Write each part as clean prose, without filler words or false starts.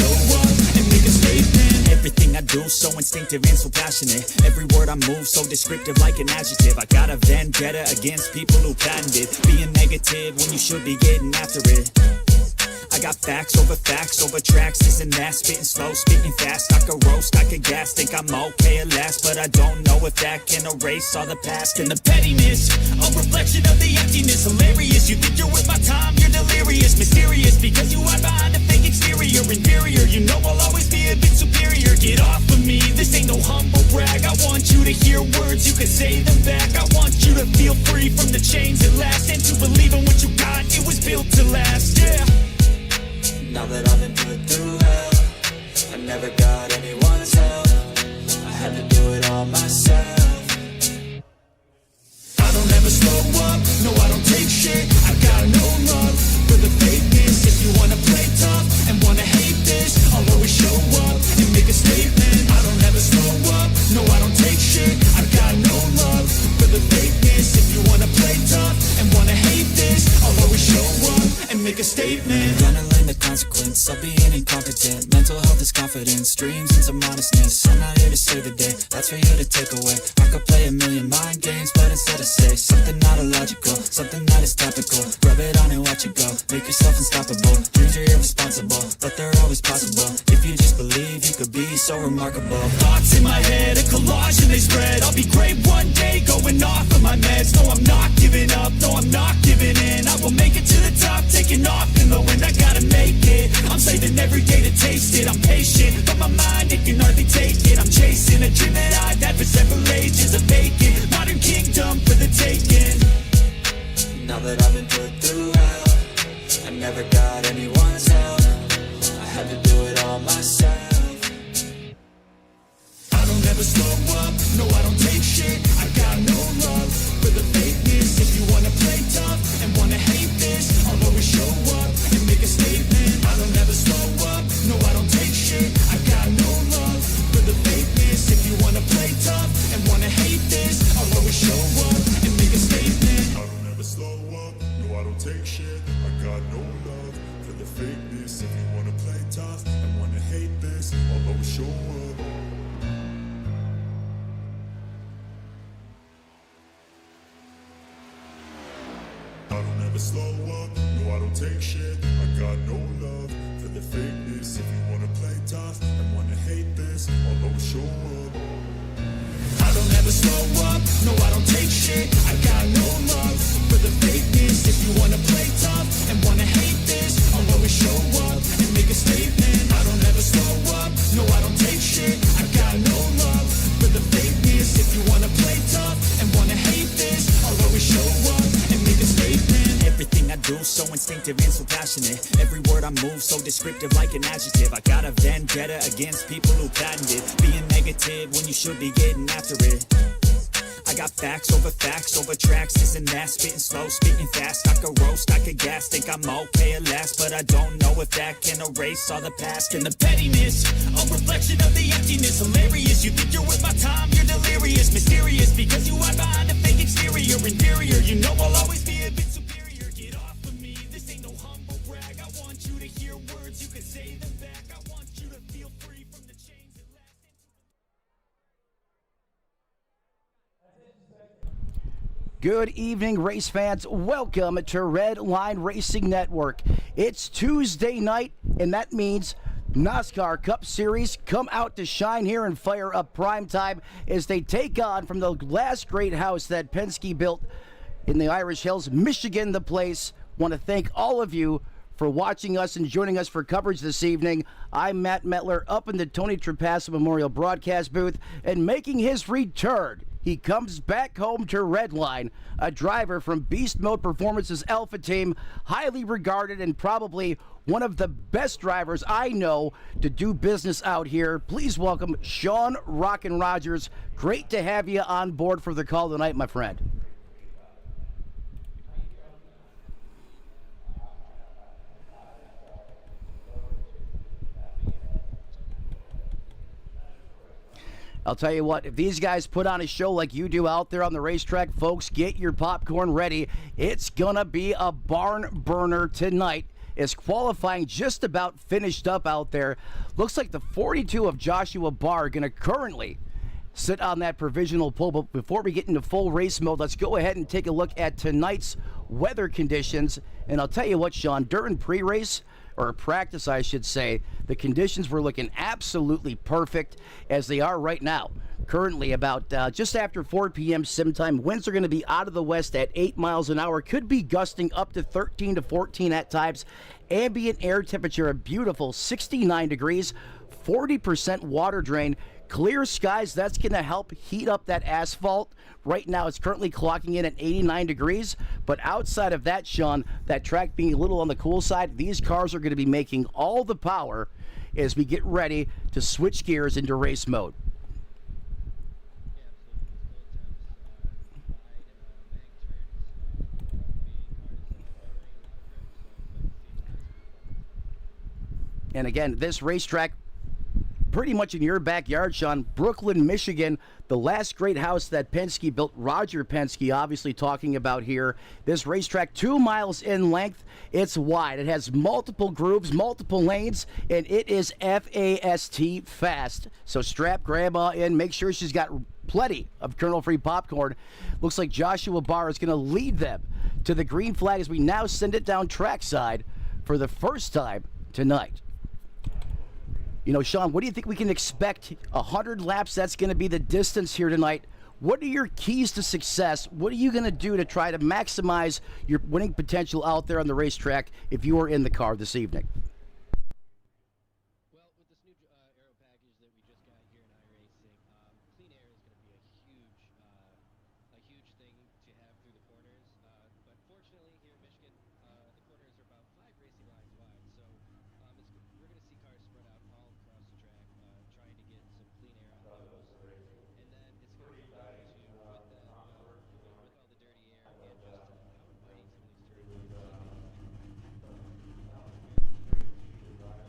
show up and make a statement. Everything I do so instinctive and so passionate. Every word I move so descriptive like an adjective. I got a vendetta against people who patented being negative when you should be getting after it. I got facts over tracks, this and that. Spitting slow, spitting fast. I could roast, I could gas. Think I'm okay at last, but I don't know if that can erase all the past. And the pettiness, a reflection of the emptiness. Hilarious, you think you're with my time, you're delirious. Mysterious, because you hide behind a fake exterior. Inferior, you know I'll always be a bit superior. Get off of me, this ain't no humble brag. I want you to hear words, you can say them back. I want you to feel free from the chains at last, and to believe in what you got, it was built to last, yeah. Now that I've been put through hell, I never got anyone's help. I had to do it all myself. I don't ever slow up, no I don't take shit. I got no love for the fakeness. If you wanna play tough and wanna hate this, I'll always show up and make a statement. I don't ever slow up, no I don't take shit. I got no love for the fakeness. If you wanna play tough and wanna hate this, I'll always show up and make a statement. Gonna learn the consequence of being incompetent. Mental health is confidence, dreams into modestness. I'm not here to save the day, that's for you to take away. I could play a million mind games, but instead I say something not illogical, something that is topical. Rub it on and watch it go, make yourself unstoppable. Dreams are irresponsible, but they're always possible. If you just believe, you could be so remarkable. Thoughts in my head, a collage and they spread. I'll be great one day, going off of my meds. No, I'm not giving up, no, I'm not giving in. I will make it to the top, taking off in the wind. I gotta make it, I'm saving every day to taste it. I'm patient, but my mind, it can hardly take it. I'm chasing a dream that I've had for several ages. A vacant, modern kingdom for the taking. Now that I've been put through hell, I never got anyone's help. I had to do it all myself. I don't ever slow up, no I don't take shit. I got no love for the fakeness. If you wanna play tough and wanna hate this, I'll always show up and make a statement. I don't ever slow up, no I don't take shit. I got no love for the fakeness. If you wanna play tough and wanna hate this, I'll always show up and make a statement. I don't ever slow up, no I don't take shit. I got no love for the fakeness. If you wanna play tough and wanna hate this, I'll always show up. I don't ever slow up, no I don't take shit. I got no love for the fakeness. If you wanna play tough and wanna hate this, I'll always show up. I don't ever slow up, no I don't take shit. I got no love for the fakeness. If you wanna play tough and wanna hate this, I'll always show up and make a statement. I don't ever slow up, no I don't take shit. I got no love for the fakeness. If you wanna play tough and wanna hate this, I'll always show up and make a statement. Everything I do so instinctive and so passionate. Every word I move so descriptive like an adjective. I got a vendetta against people who patented being negative when you should be getting after it. I got facts over tracks, this and that. Spitting slow, spitting fast. I could roast, I could gas. Think I'm okay at last, but I don't know if that can erase all the past. And the pettiness, a reflection of the emptiness. Hilarious, you think you're with my time, you're delirious. Mysterious, because you hide behind a fake exterior. Inferior, you know I'll always be a bit superior. Get off of me, this ain't no humble brag. I want you to hear words, you can say them back. I want you to feel free from the chains that last. Good evening, race fans. Welcome to Redline Racing Network. It's Tuesday night, and that means Nosscar Cup Series come out to shine here and fire up prime time as they take on from the last great house that Penske built in the Irish Hills, Michigan, the place. Want to thank all of you for watching us and joining us for coverage this evening. I'm Matt Metler up in the Tony Trapassa Memorial Broadcast booth, and making his return, he comes back home to Redline, a driver from Beast Mode Performance's Alpha Team, highly regarded and probably one of the best drivers I know to do business out here. Please welcome Sean Rockin' Rogers. Great to have you on board for the call tonight, my friend. I'll tell you what, if these guys put on a show like you do out there on the racetrack, folks, get your popcorn ready. It's going to be a barn burner tonight is qualifying just about finished up out there. Looks like the 42 of Joshua Barr going to currently sit on that provisional pole. But before we get into full race mode, let's go ahead and take a look at tonight's weather conditions. And I'll tell you what, Sean, during pre-race, or practice I should say, the conditions were looking absolutely perfect as they are right now. Currently about just after 4 p.m. sim time, winds are going to be out of the west at 8 miles an hour. Could be gusting up to 13 to 14 at times. Ambient air temperature a beautiful 69 degrees, 40% water drain. Clear skies, that's going to help heat up that asphalt. Right now, it's currently clocking in at 89 degrees. But outside of that, Sean, that track being a little on the cool side, these cars are going to be making all the power as we get ready to switch gears into race mode. And again, this racetrack pretty much in your backyard, Sean. Brooklyn, Michigan, the last great house that Penske built, Roger Penske, obviously talking about here. This racetrack, 2 miles in length. It's wide. It has multiple grooves, multiple lanes, and it is FAST fast. So strap grandma in. Make sure she's got plenty of kernel-free popcorn. Looks like Joshua Barr is going to lead them to the green flag as we now send it down trackside for the first time tonight. You know, Sean, what do you think we can expect? 100 laps, that's going to be the distance here tonight. What are your keys to success? What are you going to do to try to maximize your winning potential out there on the racetrack if you are in the car this evening? Well, with this new aero package that we just got here in iRacing, clean air is going to be a huge thing to have through the corners. But fortunately, here in Michigan, the corners are about 5 racing lines wide, so we're going to see cars spread out all across the track, trying to get some clean air on those. And then it's going to come down to with all the dirty air and just how inviting some of these turns are.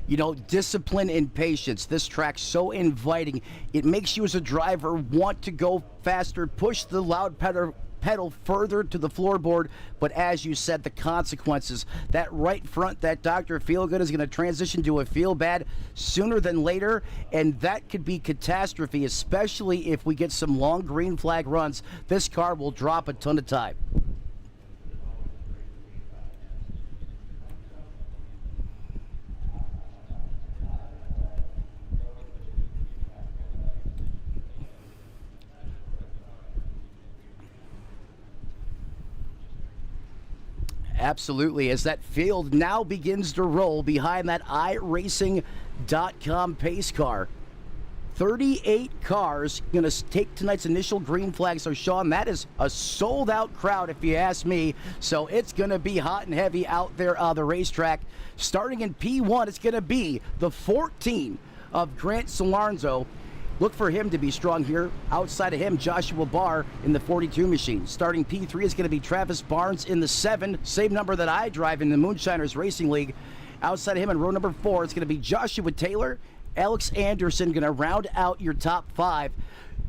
You know, discipline and patience. This track's so inviting. It makes you as a driver want to go faster, push the loud pedal further to the floorboard. But as you said, the consequences. That right front, that Dr. Feelgood is going to transition to a feel bad sooner than later. And that could be catastrophe, especially if we get some long green flag runs. This car will drop a ton of time. Absolutely, as that field now begins to roll behind that iRacing.com pace car. 38 cars going to take tonight's initial green flag. So, Sean, that is a sold-out crowd if you ask me. So it's going to be hot and heavy out there on the racetrack. Starting in P1, it's going to be the 14 of Grant Solarzo. Look for him to be strong here. Outside of him, Joshua Barr in the 42 machine. Starting P3 is going to be Travis Barnes in the 7, same number that I drive in the Moonshiners Racing League. Outside of him in row number 4, it's going to be Joshua Taylor. Alex Anderson going to round out your top 5.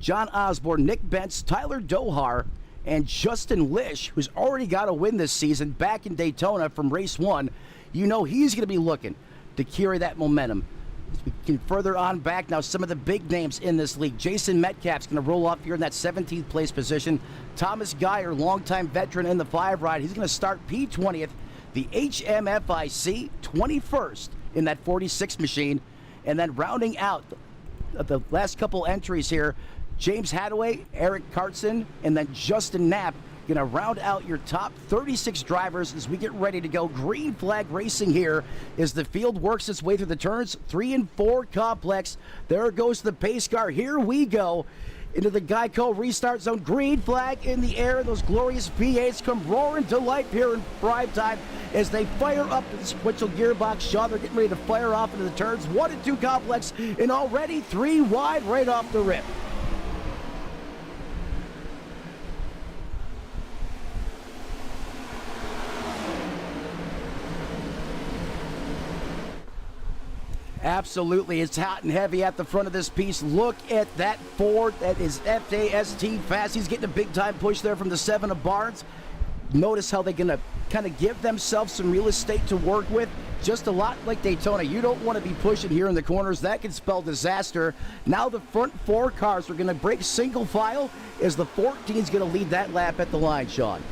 John Osborne, Nick Bentz, Tyler Dohar, and Justin Lish, who's already got a win this season back in Daytona from race 1. You know he's going to be looking to carry that momentum. As we can further on back now, some of the big names in this league. Jason Metcalf's going to roll off here in that 17th place position. Thomas Geyer, longtime veteran in the 5 ride, he's going to start P20th. The HMFIC, 21st in that 46 machine. And then rounding out the last couple entries here, James Hadaway, Eric Cartson, and then Justin Knapp going to round out your top 36 drivers as we get ready to go. Green flag racing here as the field works its way through the turns 3 and 4 complex. There goes the pace car. Here we go into the Geico restart zone. Green flag in the air. Those glorious V8s come roaring to life here in prime time as they fire up to the sequential gearbox. Sean, they're getting ready to fire off into the turns 1 and 2 complex, and already 3 wide right off the rip. Absolutely. It's hot and heavy at the front of this piece. Look at that Ford. That is FAST fast. He's getting a big-time push there from the 7 of Barnes. Notice how they're going to kind of give themselves some real estate to work with. Just a lot like Daytona. You don't want to be pushing here in the corners. That can spell disaster. Now the front 4 cars are going to break single file as the 14 is going to lead that lap at the line, Sean.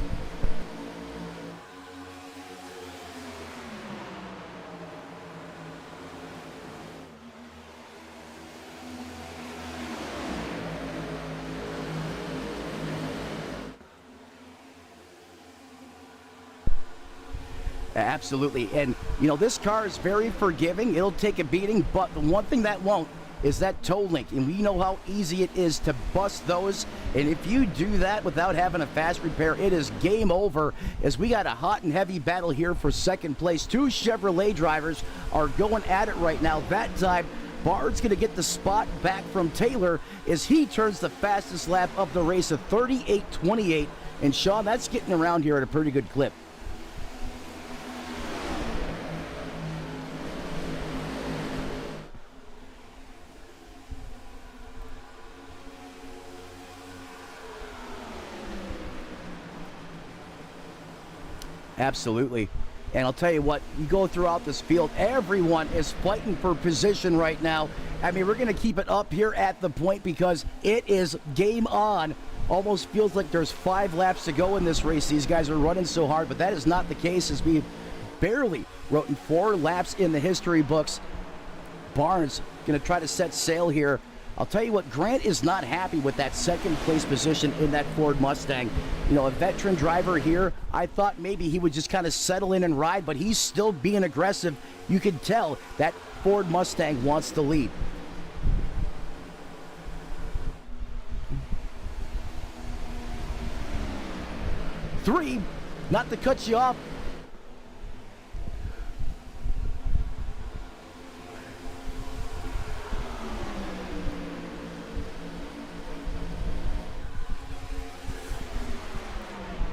Absolutely. And, you know, this car is very forgiving. It'll take a beating, but the one thing that won't is that toe link. And we know how easy it is to bust those. And if you do that without having a fast repair, it is game over, as we got a hot and heavy battle here for second place. 2 Chevrolet drivers are going at it right now. That time, Bard's going to get the spot back from Taylor as he turns the fastest lap of the race of 38.28. And, Sean, that's getting around here at a pretty good clip. Absolutely. And I'll tell you what, you go throughout this field, everyone is fighting for position right now. I mean, we're going to keep it up here at the point because it is game on. Almost feels like there's 5 laps to go in this race. These guys are running so hard, but that is not the case, as we've barely written 4 laps in the history books. Barnes going to try to set sail here. I'll tell you what, Grant is not happy with that second place position in that Ford Mustang. You know, a veteran driver here, I thought maybe he would just kind of settle in and ride, but he's still being aggressive. You can tell that Ford Mustang wants to lead. Three, not to cut you off.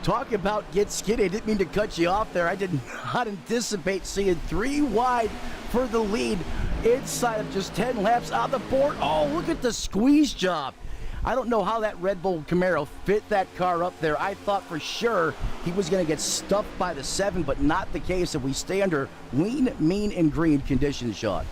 Talk about get skinny. I didn't mean to cut you off there. I did not anticipate seeing 3 wide for the lead inside of just 10 laps on the board. Oh, look at the squeeze job. I don't know how that Red Bull Camaro fit that car up there. I thought for sure he was going to get stuffed by the 7, but not the case if we stay under lean, mean, and green conditions, Sean.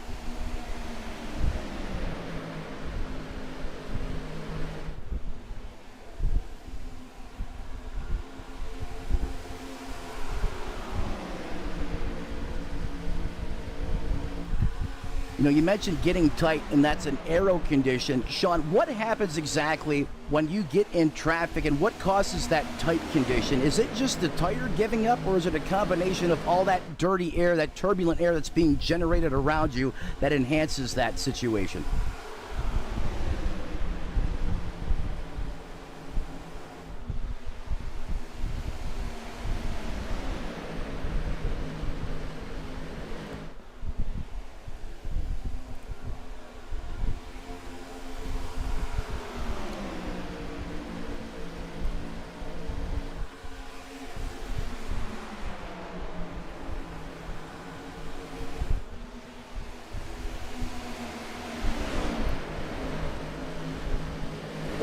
You know, you mentioned getting tight, and that's an aero condition. Sean, what happens exactly when you get in traffic, and what causes that tight condition? Is it just the tire giving up, or is it a combination of all that dirty air, that turbulent air that's being generated around you that enhances that situation?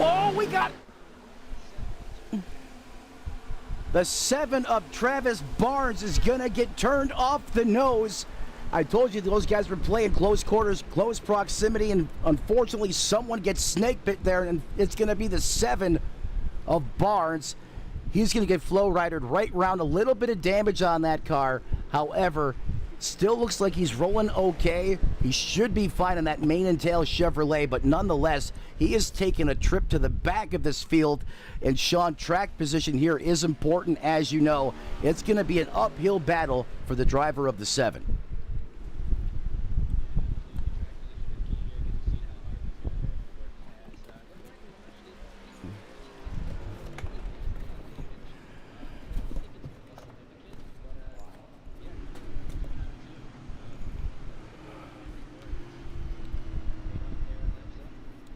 Oh, we got the 7 of Travis Barnes is going to get turned off the nose. I told you those guys were playing close quarters, close proximity, and unfortunately someone gets snake bit there, and it's going to be the 7 of Barnes. He's going to get flow ridered right round. A little bit of damage on that car. However, still looks like he's rolling okay. He should be fine on that mane and tail Chevrolet, but nonetheless, he is taking a trip to the back of this field. And Sean, track position here is important, as you know. It's going to be an uphill battle for the driver of the 7.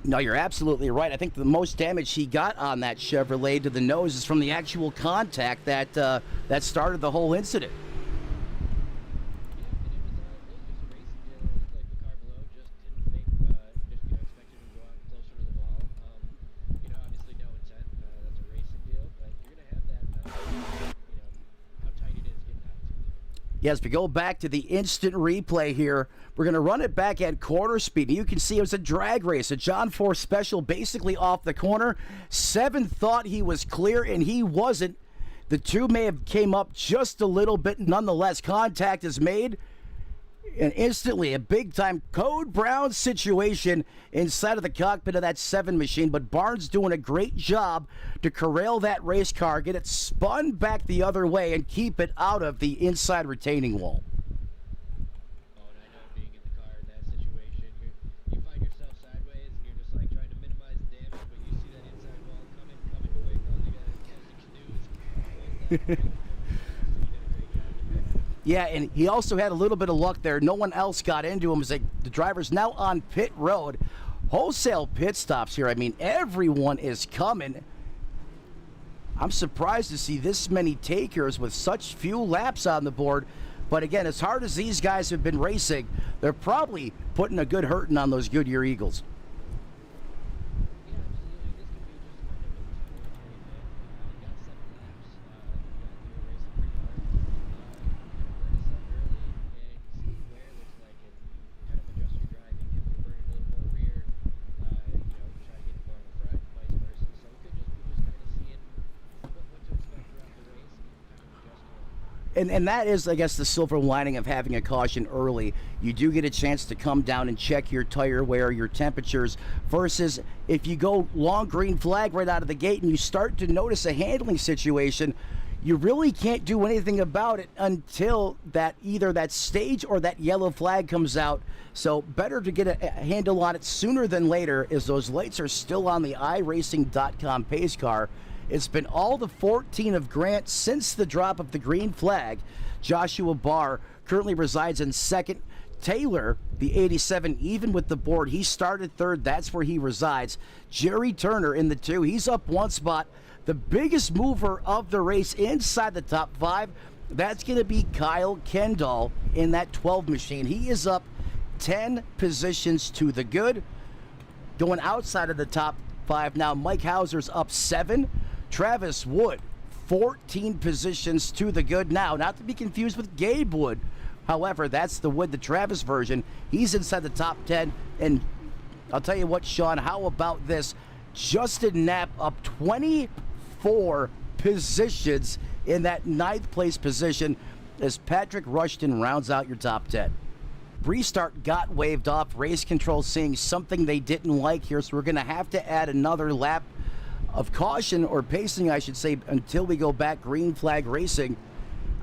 No, you're absolutely right. I think the most damage he got on that Chevrolet to the nose is from the actual contact that that started the whole incident. Yeah, and it was like the car below Yes, we go back to the instant replay here. We're going to run it back at quarter speed. You can see it was a drag race, a John 4 special, basically off the corner. 7 thought he was clear, and he wasn't. The two may have came up just a little bit. Nonetheless, contact is made. And instantly, a big-time Code Brown situation inside of the cockpit of that 7 machine. But Barnes doing a great job to corral that race car, get it spun back the other way, and keep it out of the inside retaining wall. Oh, and I know being in the car in that situation, you find yourself sideways, and you're just like trying to minimize the damage, but you see that inside wall coming quick. Oh, you gotta close the canoes. Yeah, and he also had a little bit of luck there. No one else got into him as the driver's now on pit road. Wholesale pit stops here. I mean, everyone is coming. I'm surprised to see this many takers with such few laps on the board. But again, as hard as these guys have been racing, they're probably putting a good hurting on those Goodyear Eagles. And that is, I guess, the silver lining of having a caution early. You do get a chance to come down and check your tire wear, your temperatures, versus if you go long green flag right out of the gate and you start to notice a handling situation, you really can't do anything about it until that either that stage or that yellow flag comes out. So better to get a handle on it sooner than later, as those lights are still on the iRacing.com pace car. It's been all the 14 of Grant since the drop of the green flag. Joshua Barr currently resides in second. Taylor, the 87, even with the board, he started third. That's where he resides. Jerry Turner in the 2. He's up 1 spot. The biggest mover of the race inside the top 5, that's going to be Kyle Kendall in that 12 machine. He is up 10 positions to the good. Going outside of the top 5 now, Mike Hauser's up 7. Travis Wood, 14 positions to the good now. Not to be confused with Gabe Wood. However, that's the Wood, the Travis version. He's inside the top 10. And I'll tell you what, Sean, how about this? Justin Knapp up 24 positions in that 9th place position as Patrick Rushton rounds out your top 10. Restart got waved off. Race control seeing something they didn't like here, so we're going to have to add another lap of caution, or pacing I should say, until we go back green flag racing.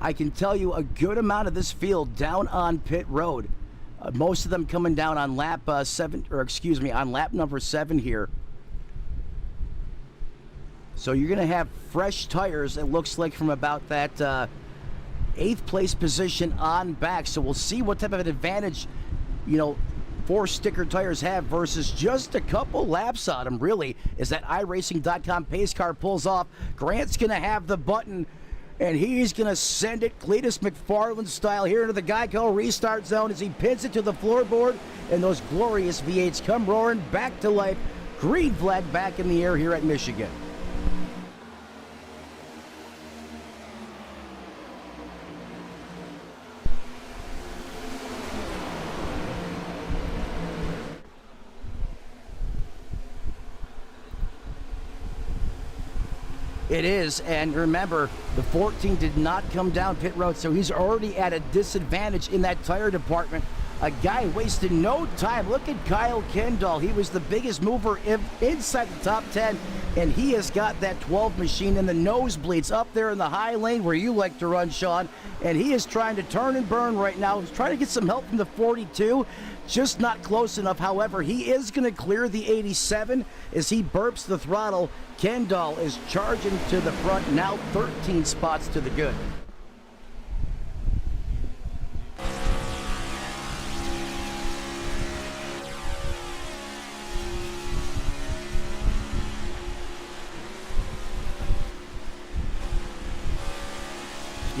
I can tell you a good amount of this field down on pit road. Most of them coming down on lap on lap number 7 here. So you're going to have fresh tires, it looks like, from about that 8th place position on back. So we'll see what type of an advantage, 4 sticker tires have versus just a couple laps on them, really, as that iRacing.com pace car pulls off. Grant's going to have the button, and he's going to send it Cletus McFarland style here into the Geico restart zone as he pins it to the floorboard, and those glorious V8s come roaring back to life. Green flag back in the air here at Michigan. It is, and remember, the 14 did not come down pit road, so he's already at a disadvantage in that tire department. A guy wasted no time. Look at Kyle Kendall. He was the biggest mover inside the top 10, and he has got that 12 machine in the nosebleeds up there in the high lane where you like to run, Sean, and he is trying to turn and burn right now. He's trying to get some help from the 42. Just not close enough. However, he is going to clear the 87 as he burps the throttle. Kendall is charging to the front, now 13 spots to the good.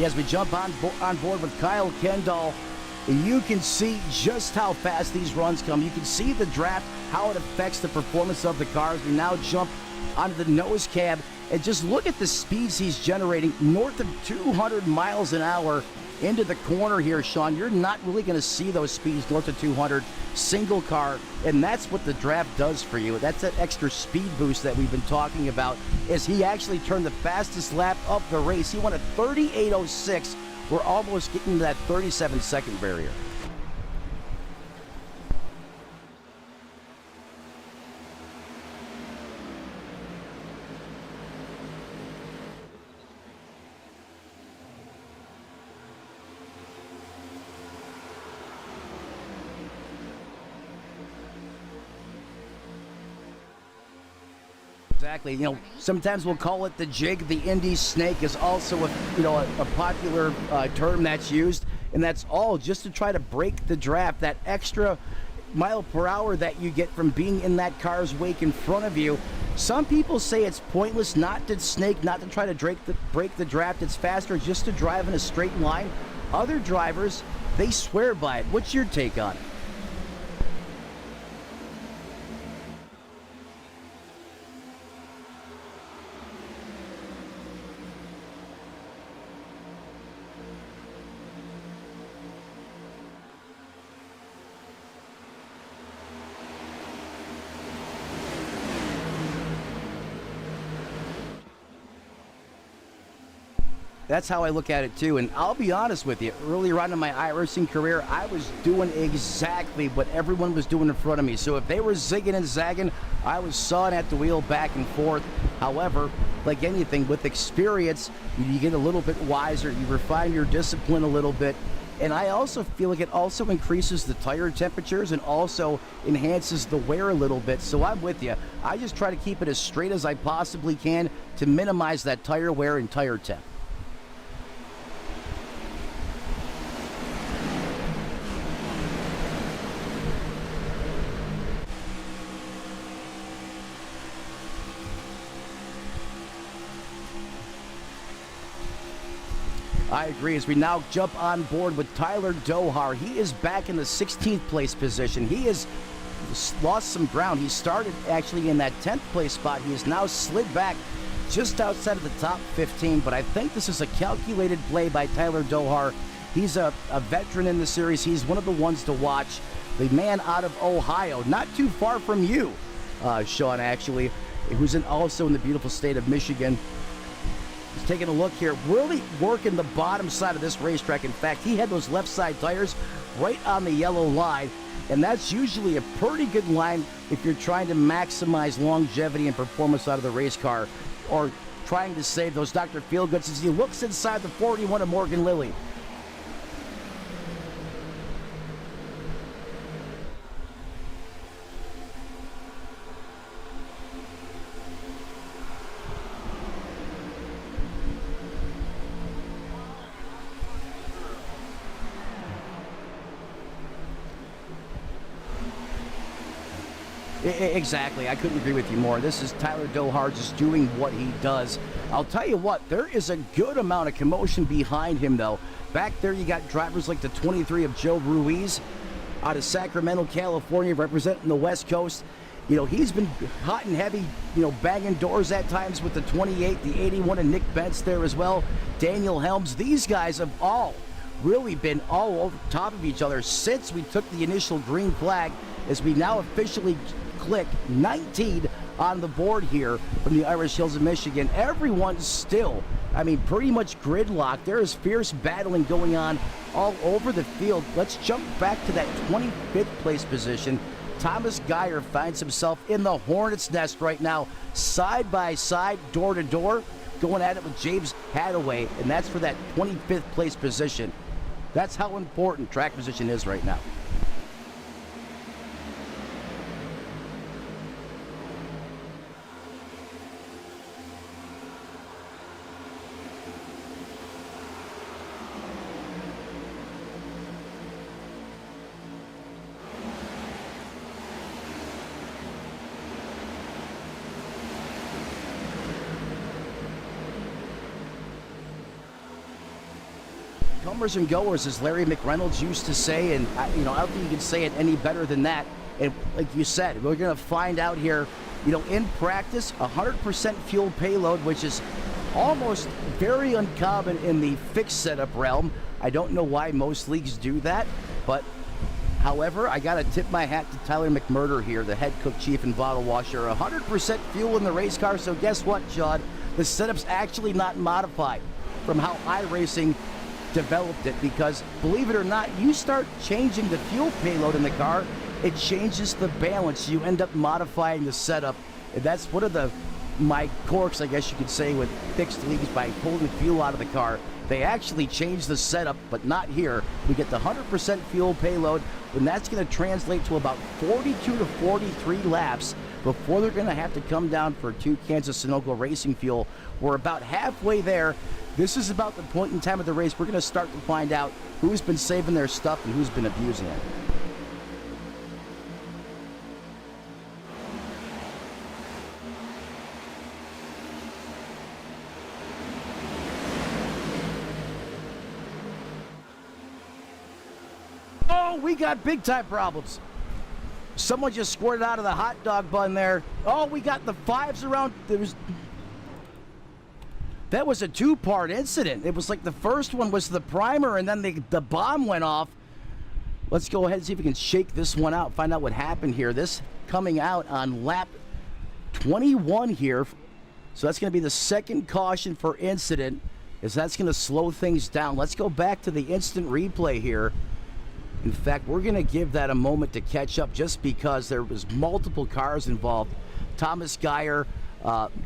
As we jump on board with Kyle Kendall, you can see just how fast these runs come. You can see the draft, how it affects the performance of the cars. We now jump onto the nose cab and just look at the speeds he's generating, north of 200 miles an hour into the corner here, Sean, you're not really going to see those speeds north of 200 single car, and that's what the draft does for you. That's that extra speed boost that we've been talking about, as he actually turned the fastest lap of the race. He won a 38.06. We're almost getting to that 37-second barrier. Exactly. You know, sometimes we'll call it the jig. The Indy snake is also a popular term that's used, and that's all just to try to break the draft. That extra mile per hour that you get from being in that car's wake in front of you. Some people say it's pointless not to snake, not to try to break the draft. It's faster just to drive in a straight line. Other drivers, they swear by it. What's your take on it? That's how I look at it too, and I'll be honest with you, earlier on in my iRacing career, I was doing exactly what everyone was doing in front of me. So if they were zigging and zagging, I was sawing at the wheel back and forth. However, like anything, with experience, you get a little bit wiser, you refine your discipline a little bit, and I also feel like it also increases the tire temperatures and also enhances the wear a little bit. So I'm with you. I just try to keep it as straight as I possibly can to minimize that tire wear and tire temp. I agree. As we now jump on board with Tyler Dohar, he is back in the 16th place position. He has lost some ground. He started actually in that 10th place spot. He has now slid back just outside of the top 15, but I think this is a calculated play by Tyler Dohar. He's a veteran in the series. He's one of the ones to watch. The man out of Ohio, not too far from you, Sean, actually, who's also in the beautiful state of Michigan. He's taking a look here, really working the bottom side of this racetrack. In fact, he had those left side tires right on the yellow line, and that's usually a pretty good line if you're trying to maximize longevity and performance out of the race car, or trying to save those Dr. Feelgoods as he looks inside the 41 of Morgan Lilly. Exactly. I couldn't agree with you more. This is Tyler Dohar just doing what he does. I'll tell you what, there is a good amount of commotion behind him, though. Back there, you got drivers like the 23 of Joe Ruiz out of Sacramento, California, representing the West Coast. You know, he's been hot and heavy, banging doors at times with the 28, the 81, and Nick Bentz there as well. Daniel Helms. These guys have all really been all over top of each other since we took the initial green flag, as we now officially click 19 on the board here from the Irish Hills of Michigan. Everyone's still, pretty much gridlocked. There is fierce battling going on all over the field. Let's jump back to that 25th place position. Thomas Geyer finds himself in the hornet's nest right now, side by side, door to door, going at it with James Hadaway, and that's for that 25th place position. That's how important track position is right now. Comers and goers, as Larry McReynolds used to say, and I don't think you can say it any better than that. And like you said, we're going to find out here, in practice, 100% fuel payload, which is almost very uncommon in the fixed setup realm. I don't know why most leagues do that, but however, I got to tip my hat to Tyler McMurder here, the head cook, chief, and bottle washer. 100% fuel in the race car, so guess what, John? The setup's actually not modified from how iRacing developed it, because believe it or not, you start changing the fuel payload in the car, it changes the balance. You end up modifying the setup. And that's one of my quirks, I guess you could say, with fixed leagues. By pulling the fuel out of the car, they actually change the setup, but not here. We get the 100% fuel payload, and that's going to translate to about 42 to 43 laps before they're going to have to come down for 2 cans of Sunoco Racing fuel. We're about halfway there. This is about the point in time of the race we're going to start to find out who's been saving their stuff and who's been abusing it. Oh, we got big time problems. Someone just squirted out of the hot dog bun there. Oh, we got the fives around. That was a 2-part incident. It was like the first one was the primer, and then the bomb went off. Let's go ahead and see if we can shake this one out, find out what happened here. This coming out on lap 21 here. So that's going to be the second caution for incident, as that's going to slow things down. Let's go back to the instant replay here. In fact, we're going to give that a moment to catch up, just because there was multiple cars involved. Thomas Geyer,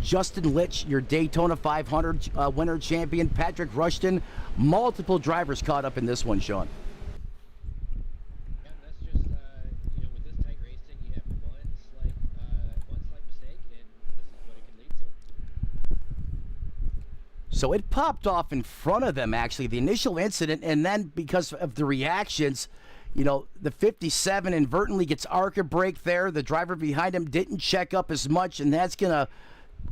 Justin Litch, your Daytona 500 winner champion, Patrick Rushton, multiple drivers caught up in this one, Sean. Yeah, that's just, with this tight racing, you have one slight mistake, and this is what it can lead to. So it popped off in front of them, actually, the initial incident, and then because of the reactions, the 57 inadvertently gets ARCA brake there. The driver behind him didn't check up as much, and that's going to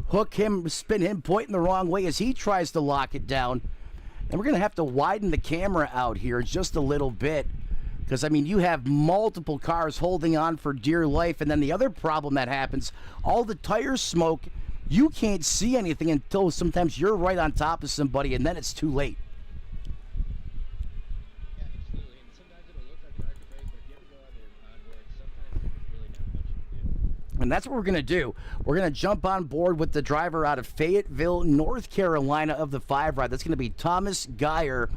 hook him, spin him, pointing the wrong way as he tries to lock it down. And we're going to have to widen the camera out here just a little bit, because, I mean, you have multiple cars holding on for dear life. And then the other problem that happens, all the tire smoke, you can't see anything until sometimes you're right on top of somebody, and then it's too late. Yeah, absolutely. And sometimes it'll look like an arc brake, but if you ever go on board, sometimes there's really not much you can do. And that's what we're going to do. We're going to jump on board with the driver out of Fayetteville, North Carolina of the 5 ride. That's going to be Thomas Geyer.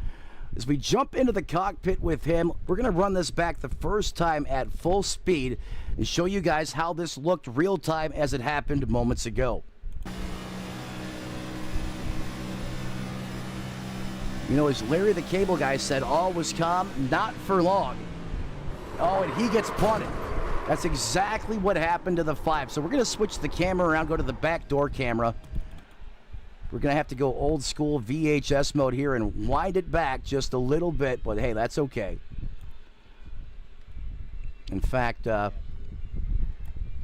As we jump into the cockpit with him, we're going to run this back the first time at full speed and show you guys how this looked real time as it happened moments ago. As Larry the Cable Guy said, all was calm, not for long. Oh, and he gets punted. That's exactly what happened to the 5. So we're going to switch the camera around, go to the back door camera. We're going to have to go old school VHS mode here and wind it back just a little bit, but hey, that's okay. In fact,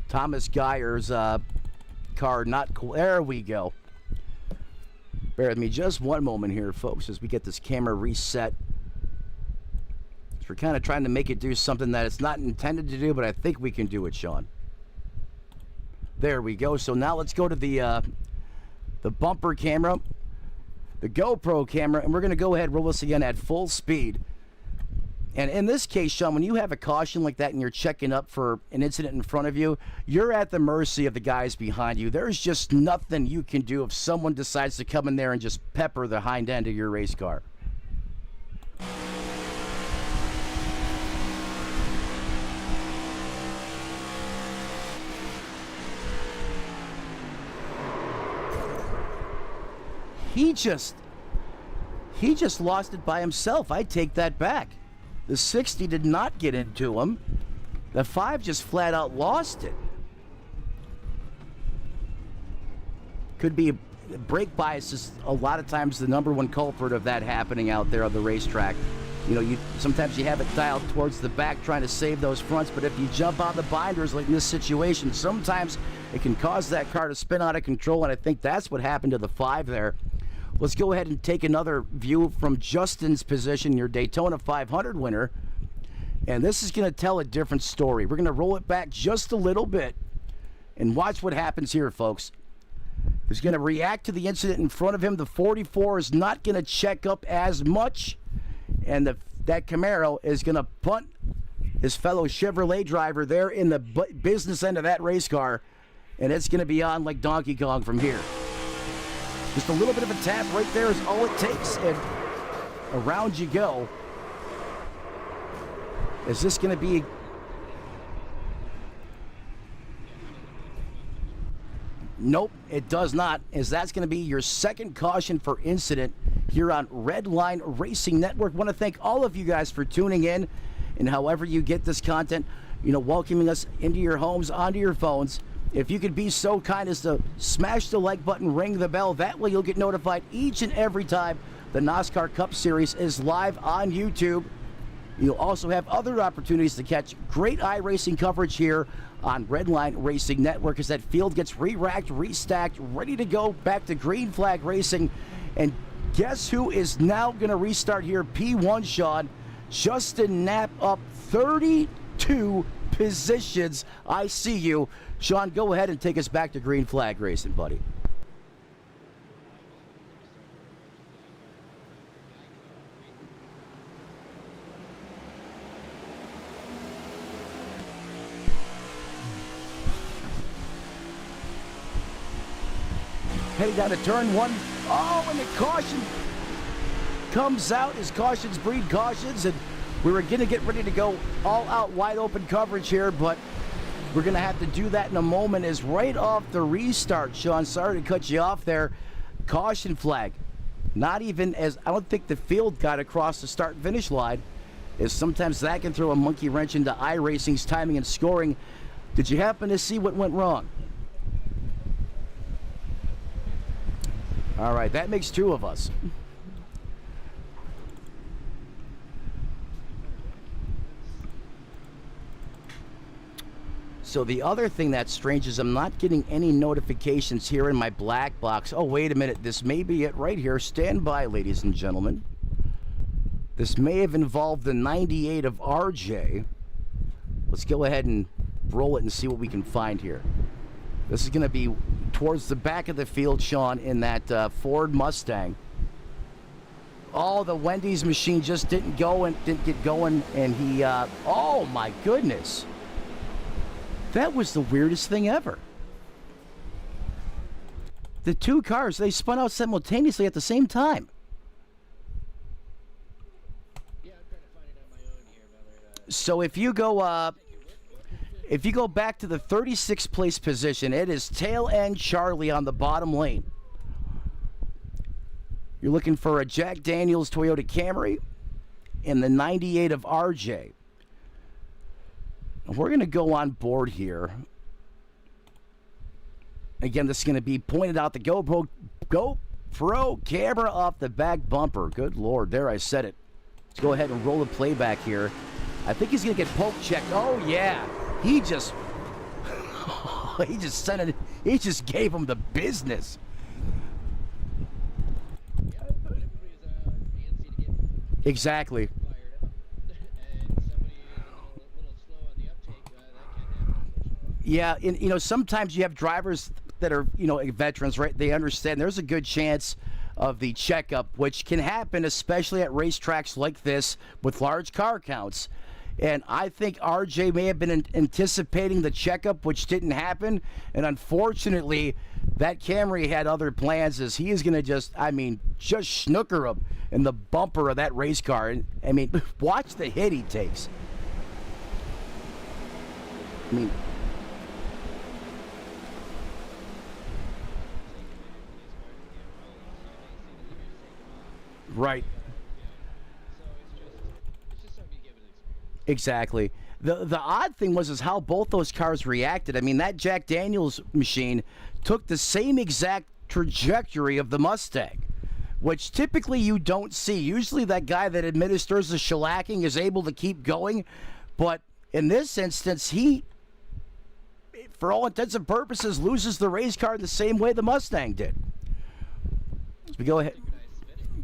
Thomas Geyer's car not cool. There we go. Bear with me just one moment here, folks, as we get this camera reset. So we're kind of trying to make it do something that it's not intended to do, but I think we can do it, Sean. There we go. So now let's go to the bumper camera, the GoPro camera, and we're going to go ahead and roll this again at full speed. And in this case, Sean, when you have a caution like that and you're checking up for an incident in front of you, you're at the mercy of the guys behind you. There's just nothing you can do if someone decides to come in there and just pepper the hind end of your race car. He just lost it by himself. I take that back. The 60 did not get into him. The 5 just flat out lost it. Could be brake bias is a lot of times the #1 culprit of that happening out there on the racetrack. Sometimes you have it dialed towards the back trying to save those fronts, but if you jump on the binders like in this situation, sometimes it can cause that car to spin out of control, and I think that's what happened to the 5 there. Let's go ahead and take another view from Justin's position, your Daytona 500 winner. And this is going to tell a different story. We're going to roll it back just a little bit and watch what happens here, folks. is going to react to the incident in front of him. The 44 is not going to check up as much, and that Camaro is going to punt his fellow Chevrolet driver there in the business end of that race car, and it's going to be on like Donkey Kong from here. Just a little bit of a tap right there is all it takes, and around you go. Is this going to be... Nope, it does not, as that's going to be your second caution for incident here on Redline Racing Network. Want to thank all of you guys for tuning in, and however you get this content, welcoming us into your homes, onto your phones. If you could be so kind as to smash the like button, ring the bell, that way you'll get notified each and every time the Nosscar Cup Series is live on YouTube. You'll also have other opportunities to catch great iRacing coverage here on Redline Racing Network as that field gets re-racked, restacked, ready to go back to green flag racing. And guess who is now going to restart here? P1, Sean. Justin Knapp up 32 positions. I see you. Sean, go ahead and take us back to green flag racing, buddy. Heading down to turn one. Oh, and the caution comes out as cautions breed cautions, and we were going to get ready to go all out wide open coverage here, but we're going to have to do that in a moment. Is right off the restart, Sean. Sorry to cut you off there. Caution flag. Not even as, I don't think the field got across the start finish line, as sometimes that can throw a monkey wrench into iRacing's timing and scoring. Did you happen to see what went wrong? All right, that makes two of us. So the other thing that's strange is I'm not getting any notifications here in my black box. Oh, wait a minute. This may be it right here. Stand by, ladies and gentlemen. This may have involved the 98 of RJ. Let's go ahead and roll it and see what we can find here. This is going to be towards the back of the field, Sean, in that Ford Mustang. Oh, the Wendy's machine just didn't get going, and he, oh my goodness. That was the weirdest thing ever. The two cars, they spun out simultaneously at the same time. Yeah, I'm trying to find it on my own here, Miller. So if you go back to the 36th place position, it is tail end Charlie on the bottom lane. You're looking for a Jack Daniels Toyota Camry and the 98 of RJ. We're going to go on board here. Again, this is going to be pointed out the GoPro camera off the back bumper. Good Lord, there I said it. Let's go ahead and roll the playback here. I think he's going to get poke checked. Oh, yeah. He just sent it. He just gave him the business. Yeah, but everybody's antsy to get Exactly. fired up, and somebody is a little slow on the uptake. That can happen. Yeah, and sometimes you have drivers that are veterans, right? They understand there's a good chance of the checkup, which can happen, especially at racetracks like this with large car counts. And I think RJ may have been anticipating the checkup, which didn't happen. And unfortunately, that Camry had other plans, as he is going to just snooker him in the bumper of that race car. And I mean, watch the hit he takes. I mean, right. It's just something you give it an experience. Exactly. The odd thing was how both those cars reacted. I mean, that Jack Daniels machine took the same exact trajectory of the Mustang, which typically you don't see. Usually that guy that administers the shellacking is able to keep going, but in this instance, he, for all intents and purposes, loses the race car the same way the Mustang did. So we go ahead.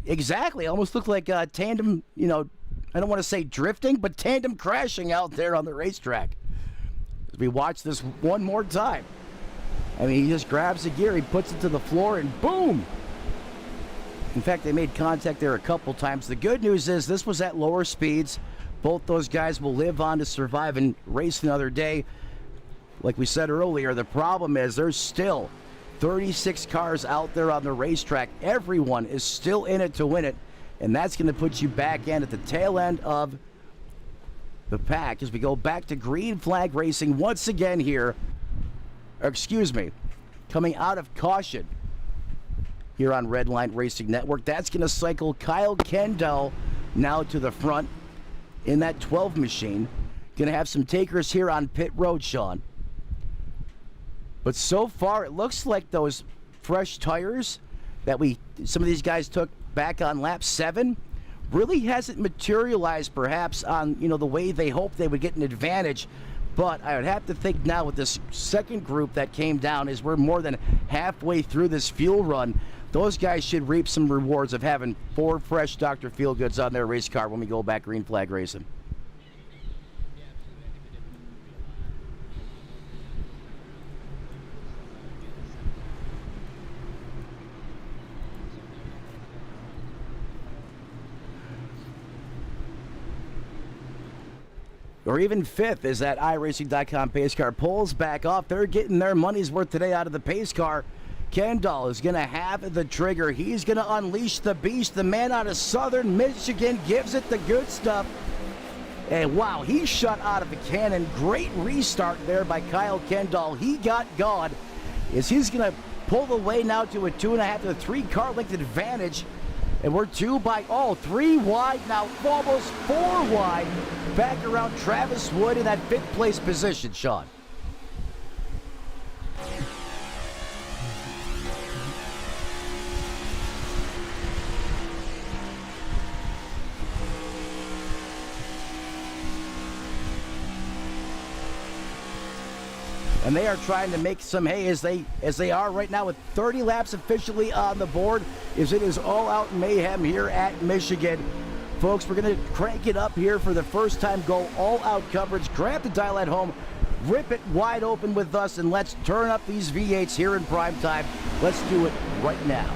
Exactly. Almost looked like a tandem, I don't want to say drifting, but tandem crashing out there on the racetrack. As we watch this one more time. I mean, he just grabs the gear, he puts it to the floor, and boom! In fact, they made contact there a couple times. The good news is this was at lower speeds. Both those guys will live on to survive and race another day. Like we said earlier, the problem is there's still 36 cars out there on the racetrack. Everyone is still in it to win it, and that's going to put you back in at the tail end of the pack as we go back to green flag racing once again here. Excuse me, coming out of caution here on Redline Racing Network. That's going to cycle Kyle Kendall now to the front in that 12 machine. Going to have some takers here on pit road, Sean. But so far, it looks like those fresh tires that some of these guys took back on lap 7 really hasn't materialized perhaps on, the way they hoped they would get an advantage. But I would have to think now with this second group that came down, as we're more than halfway through this fuel run, those guys should reap some rewards of having 4 fresh Dr. Feelgoods on their race car when we go back green flag racing. Or even 5th is that iRacing.com pace car pulls back off. They're getting their money's worth today out of the pace car. Kendall is going to have the trigger. He's going to unleash the beast. The man out of Southern Michigan gives it the good stuff. And wow, he shot out of the cannon. Great restart there by Kyle Kendall. He got God as he's going to pull the way now to a 2.5 to 3 car length advantage. And we're 3 wide now, almost 4 wide. Back around Travis Wood in that 5th place position, Sean. And they are trying to make some hay as they are right now with 30 laps officially on the board as it is all out mayhem here at Michigan. Folks, we're going to crank it up here for the first time, go all out coverage. Grab the dial at home, rip it wide open with us, and let's turn up these V8s here in prime time. Let's do it right now.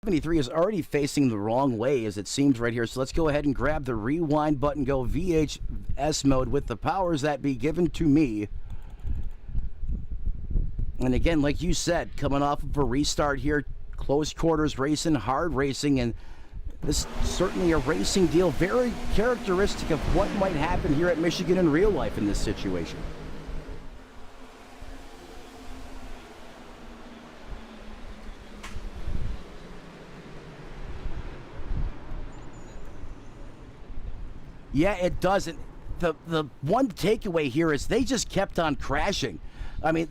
73 is already facing the wrong way, as it seems right here. So let's go ahead and grab the rewind button, go VHS mode with the powers that be given to me. And again, like you said, coming off of a restart here, close quarters racing, hard racing, and this is certainly a racing deal, very characteristic of what might happen here at Michigan in real life in this situation. Yeah, it doesn't. The one takeaway here is they just kept on crashing. I mean,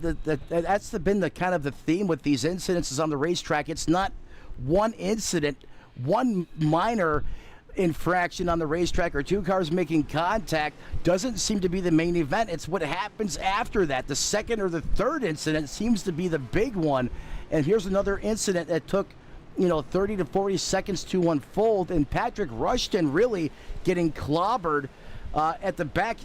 that's been the kind of the theme with these incidences on the racetrack. It's not one incident, one minor infraction on the racetrack or two cars making contact doesn't seem to be the main event. It's what happens after that. The second or the third incident seems to be the big one. And here's another incident that took, 30 to 40 seconds to unfold, and Patrick Rushton really getting clobbered at the back.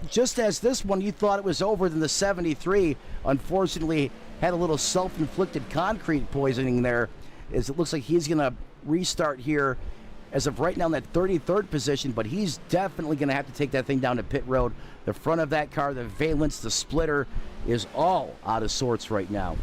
Just as this one, you thought it was over, then the 73 unfortunately had a little self-inflicted concrete poisoning there, as it looks like he's going to restart here as of right now in that 33rd position, but he's definitely going to have to take that thing down to pit road. The front of that car, the valence, the splitter, is all out of sorts right now.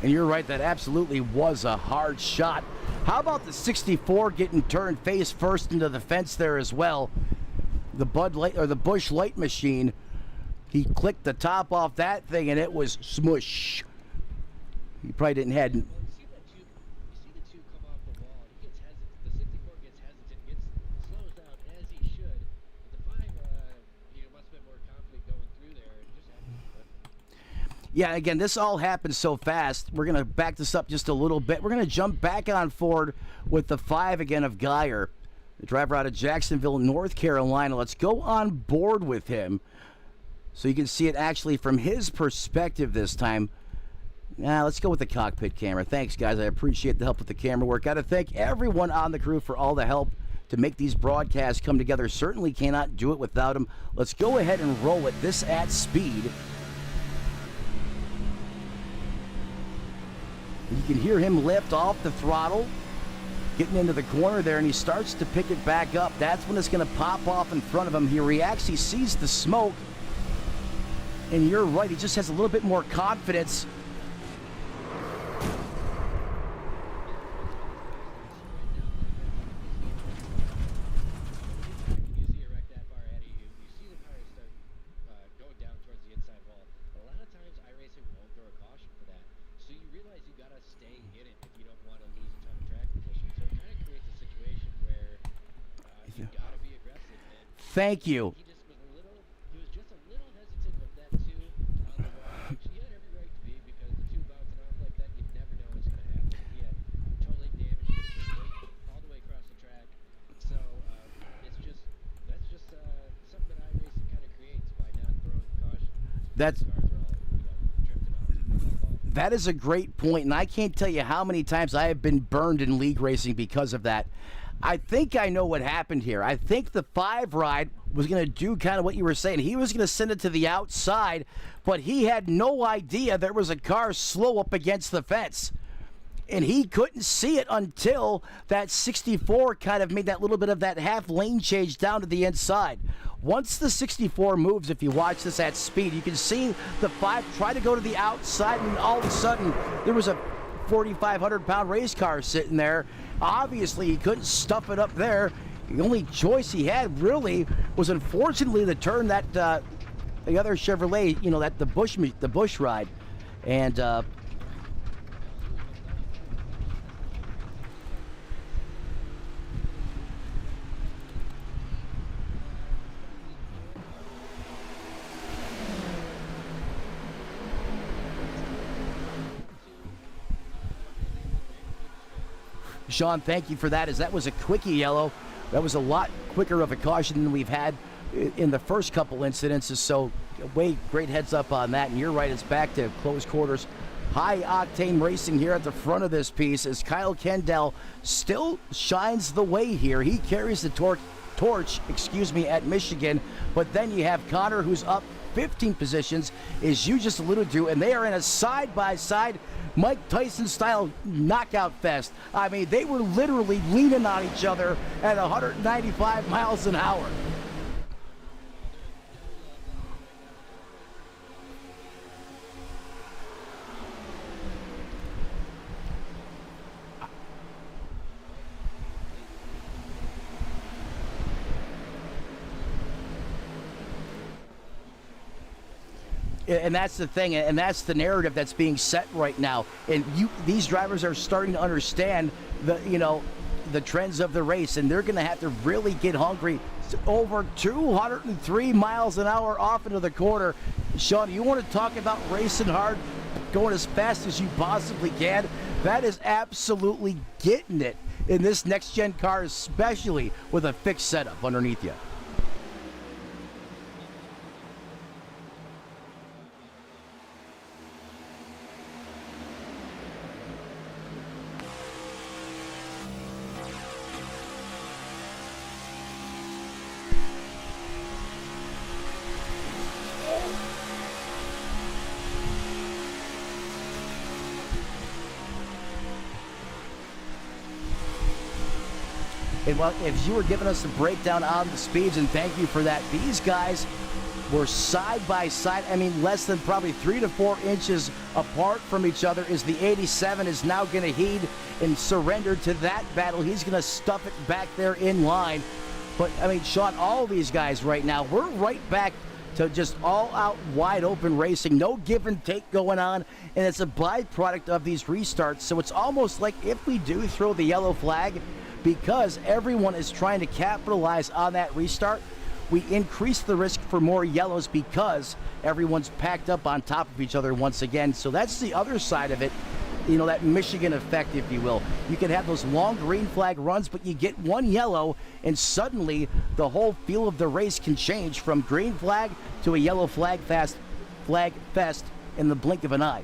And you're right, that absolutely was a hard shot. How about the 64 getting turned face first into the fence there as well? The Bud Light or the Busch Light machine, he clicked the top off that thing and it was smush. He probably didn't had. You see the two come off the wall. He gets hesitant. The 64 gets hesitant, slows down as he should. But the 5, must have been more confident going through there. And just Yeah, again, this all happened so fast. We're going to back this up just a little bit. We're going to jump back on forward with the 5 again of Geyer, the driver out of Jacksonville, North Carolina. Let's go on board with him so you can see it actually from his perspective this time. Now, let's go with the cockpit camera. Thanks, guys. I appreciate the help with the camera work. Got to thank everyone on the crew for all the help to make these broadcasts come together. Certainly cannot do it without them. Let's go ahead and roll it. This at speed. You can hear him lift off the throttle, getting into the corner there, and he starts to pick it back up. That's when it's going to pop off in front of him. He reacts, he sees the smoke, and you're right, he just has a little bit more confidence. Thank you. He was just a little hesitant with that 2 on the wall, which he had every right to be, because the 2 bouncing off like that, you never know what's going to happen. He had toe link damage, he was all the way across the track. So that's just something that iRacing kind of creates by not throwing caution. That's Cars are all drifting off. That is a great point, and I can't tell you how many times I have been burned in league racing because of that. I think I know what happened here. I think the 5 ride was going to do kind of what you were saying. He was going to send it to the outside, but he had no idea there was a car slow up against the fence. And he couldn't see it until that 64 kind of made that little bit of that half lane change down to the inside. Once the 64 moves, if you watch this at speed, you can see the 5 try to go to the outside, and all of a sudden there was a 4,500-pound race car sitting there. Obviously, he couldn't stuff it up there. The only choice he had really was, unfortunately, to turn that the other Chevrolet, that the Busch ride, and Sean, thank you for that, as that was a quickie yellow. That was a lot quicker of a caution than we've had in the first couple incidences. So, great heads up on that. And you're right, it's back to close quarters. High octane racing here at the front of this piece as Kyle Kendall still shines the way here. He carries the torch, at Michigan. But then you have Connor, who's up 15 positions, as you just alluded to, and they are in a side-by-side Mike Tyson style knockout fest. I mean, they were literally leaning on each other at 195 miles an hour. And that's the thing, and that's the narrative that's being set right now. And these drivers are starting to understand the trends of the race, and they're going to have to really get hungry. Over 203 miles an hour off into the corner. Sean, you want to talk about racing hard, going as fast as you possibly can? That is absolutely getting it in this next-gen car, especially with a fixed setup underneath you. And well, if you were giving us a breakdown on the speeds, and thank you for that, these guys were side by side. I mean, less than probably 3 to 4 inches apart from each other. As the 87 is now going to heed and surrender to that battle. He's going to stuff it back there in line. But, I mean, Sean, all these guys right now, we're right back to just all-out wide-open racing. No give and take going on, and it's a byproduct of these restarts. So it's almost like if we do throw the yellow flag, because everyone is trying to capitalize on that restart, we increase the risk for more yellows because everyone's packed up on top of each other once again. So that's the other side of it, that Michigan effect, if you will. You can have those long green flag runs, but you get one yellow, and suddenly the whole feel of the race can change from green flag to a yellow flag fest in the blink of an eye.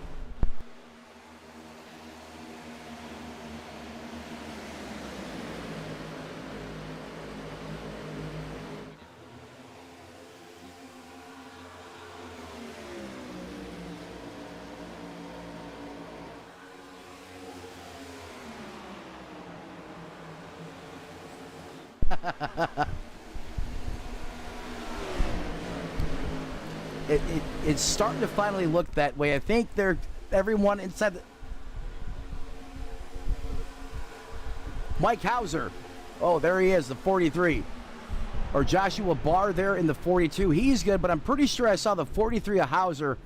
It's starting to finally look that way. I think everyone inside Mike Hauser. Oh, there he is, the 43. Or Joshua Barr there in the 42. He's good, but I'm pretty sure I saw the 43 of Hauser.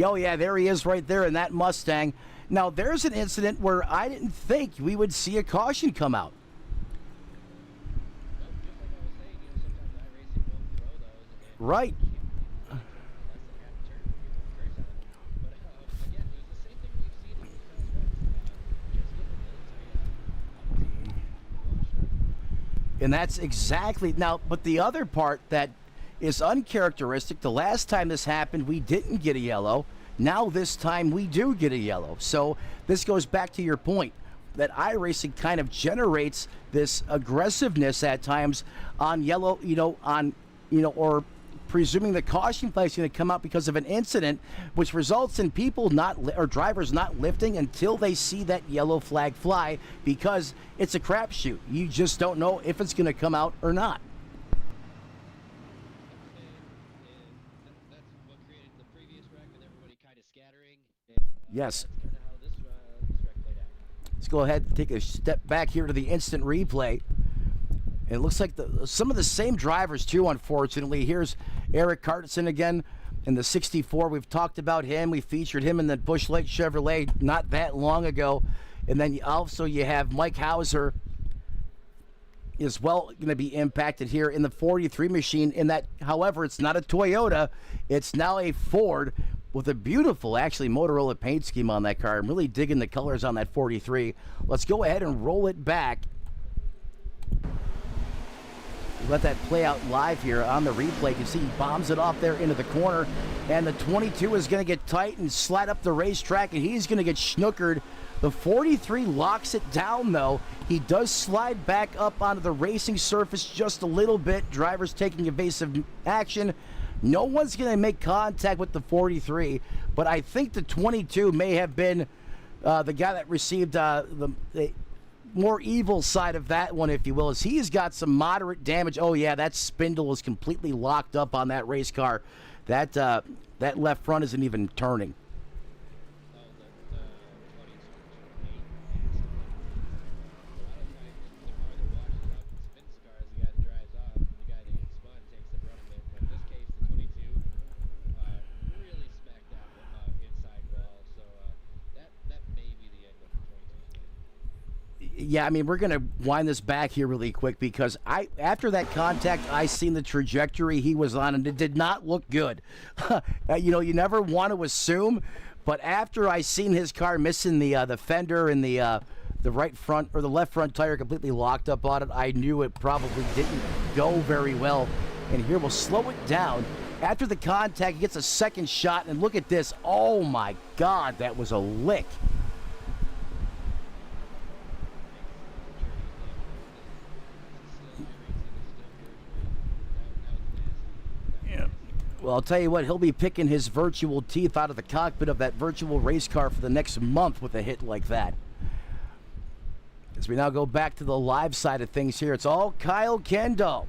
Oh, yeah, there he is right there in that Mustang. Now, there's an incident where I didn't think we would see a caution come out. Right. And that's exactly now, but the other part that is uncharacteristic, the last time this happened, we didn't get a yellow. Now this time we do get a yellow. So this goes back to your point that iRacing kind of generates this aggressiveness at times on yellow, or presuming the caution flag is going to come out because of an incident, which results in people or drivers not lifting until they see that yellow flag fly, because it's a crapshoot. You just don't know if it's going to come out or not. That's what created the previous wreck and everybody kind of scattering. Yes. That's kind of how this wreck played out. Let's go ahead and take a step back here to the instant replay. And it looks like some of the same drivers, too, unfortunately. Here's Eric Cartson again in the 64. We've talked about him. We featured him in the Busch Light Chevrolet not that long ago. And then also you have Mike Hauser as well, going to be impacted here in the 43 machine. In that, however, it's not a Toyota. It's now a Ford with a beautiful, actually, Motorola paint scheme on that car. I'm really digging the colors on that 43. Let's go ahead and roll it back. let that play out live here on the replay. You can see he bombs it off there into the corner, and the 22 is going to get tight and slide up the racetrack, and he's going to get snookered. The 43 locks it down, though. He does slide back up onto the racing surface just a little bit. Drivers taking evasive action. No one's going to make contact with the 43, but I think the 22 may have been the guy that received the more evil side of that one, if you will, as he's got some moderate damage. Oh, yeah, that spindle is completely locked up on that race car. That left front isn't even turning. Yeah, I mean, we're going to wind this back here really quick because after that contact, I seen the trajectory he was on, and it did not look good. You never want to assume, but after I seen his car missing the fender and the right front or the left front tire completely locked up on it, I knew it probably didn't go very well. And here we'll slow it down. After the contact, he gets a second shot, and look at this. Oh, my God, that was a lick. Well, I'll tell you what, he'll be picking his virtual teeth out of the cockpit of that virtual race car for the next month with a hit like that. As we now go back to the live side of things here, it's all Kyle Kendo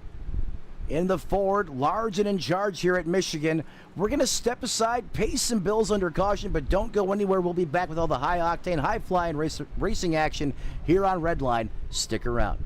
in the Ford, large and in charge here at Michigan. We're going to step aside, pay some bills under caution, but don't go anywhere. We'll be back with all the high-octane, high-flying racing action here on Redline. Stick around.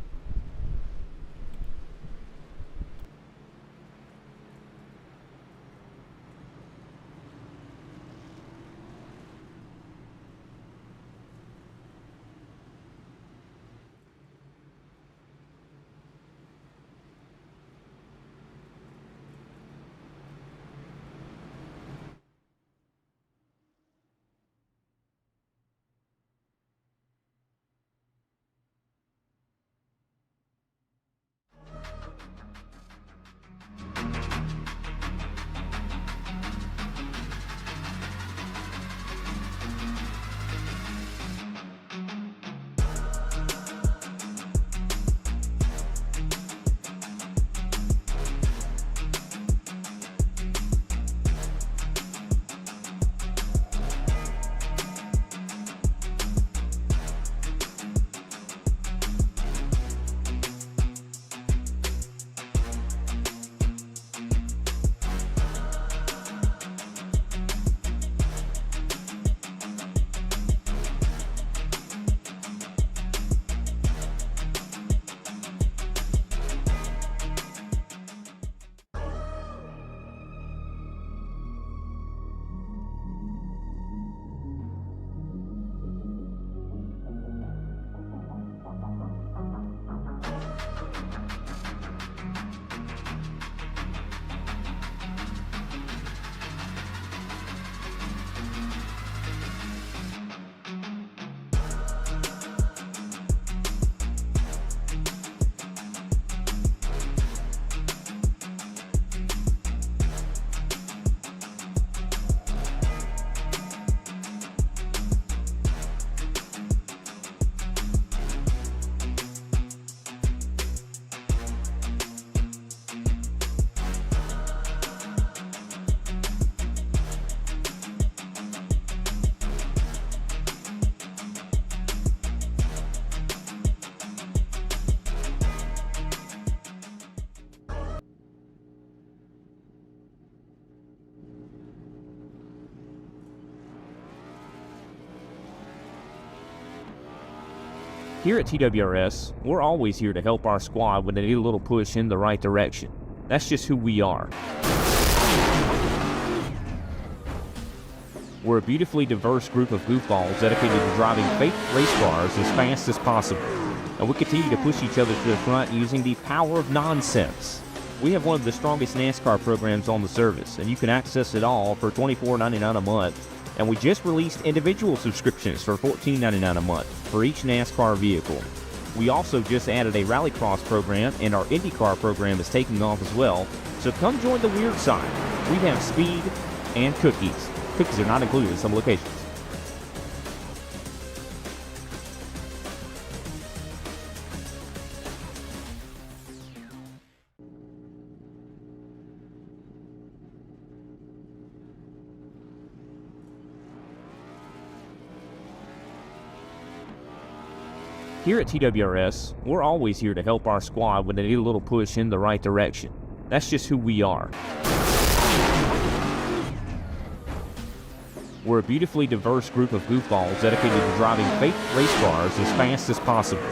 Here at TWRS, we're always here to help our squad when they need a little push in the right direction. That's just who we are. We're a beautifully diverse group of goofballs dedicated to driving fake race cars as fast as possible. And we continue to push each other to the front using the power of nonsense. We have one of the strongest NASCAR programs on the service, and you can access it all for $24.99 a month. And we just released individual subscriptions for $14.99 a month for each NASCAR vehicle. We also just added a rallycross program, and our IndyCar program is taking off as well. So come join the weird side. We have speed and cookies. Cookies are not included in some locations. Here at TWRS, we're always here to help our squad when they need a little push in the right direction. That's just who we are. We're a beautifully diverse group of goofballs dedicated to driving fake race cars as fast as possible.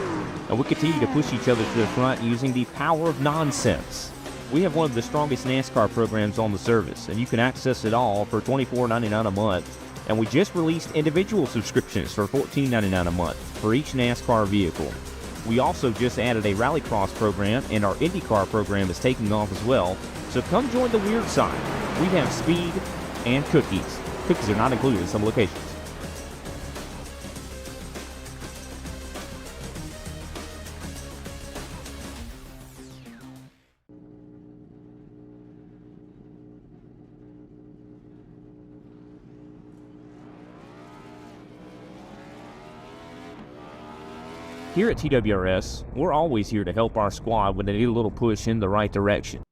And we continue to push each other to the front using the power of nonsense. We have one of the strongest NASCAR programs on the service, and you can access it all for $24.99 a month. And we just released individual subscriptions for $14.99 a month for each NASCAR vehicle. We also just added a rallycross program, and our IndyCar program is taking off as well. So come join the weird side. We have speed and cookies. Cookies are not included in some locations. Here at TWRS, we're always here to help our squad when they need a little push in the right direction.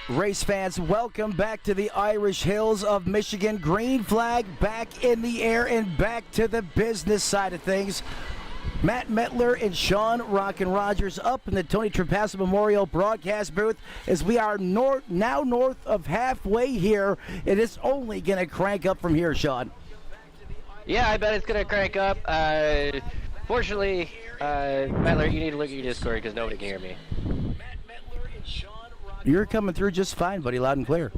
Race fans, welcome back to the Irish Hills of Michigan. Green flag back in the air and back to the business side of things. Matt Metler and Sean Rockin' Rogers up in the Tony Trapasso Memorial broadcast booth as we are now north of halfway here. It is only going to crank up from here, Sean. Yeah, I bet it's going to crank up. Fortunately, Metler, you need to look at your Discord because nobody can hear me. You're coming through just fine, buddy, loud and clear.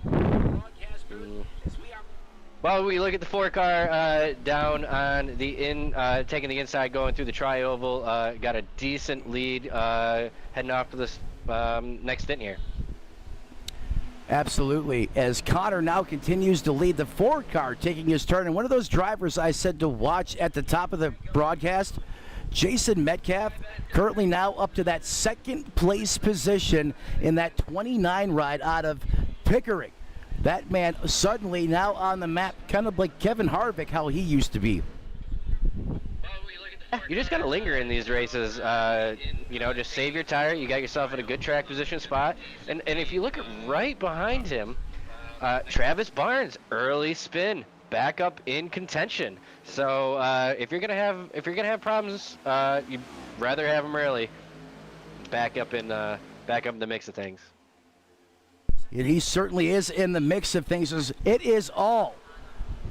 Well, we look at the 4-car down on the taking the inside, going through the tri-oval. Got a decent lead heading off to this next stint here. Absolutely. As Connor now continues to lead the 4-car, taking his turn. And one of those drivers I said to watch at the top of the broadcast, Jason Metcalf, currently now up to that second place position in that 29 ride out of Pickering. That man suddenly now on the map, kind of like Kevin Harvick, how he used to be. You just got to linger in these races. Just save your tire. You got yourself in a good track position spot. And if you look at right behind him, Travis Barnes, early spin, back up in contention. So if you're gonna have problems, you'd rather have him early, back up in the mix of things. And he certainly is in the mix of things. It is all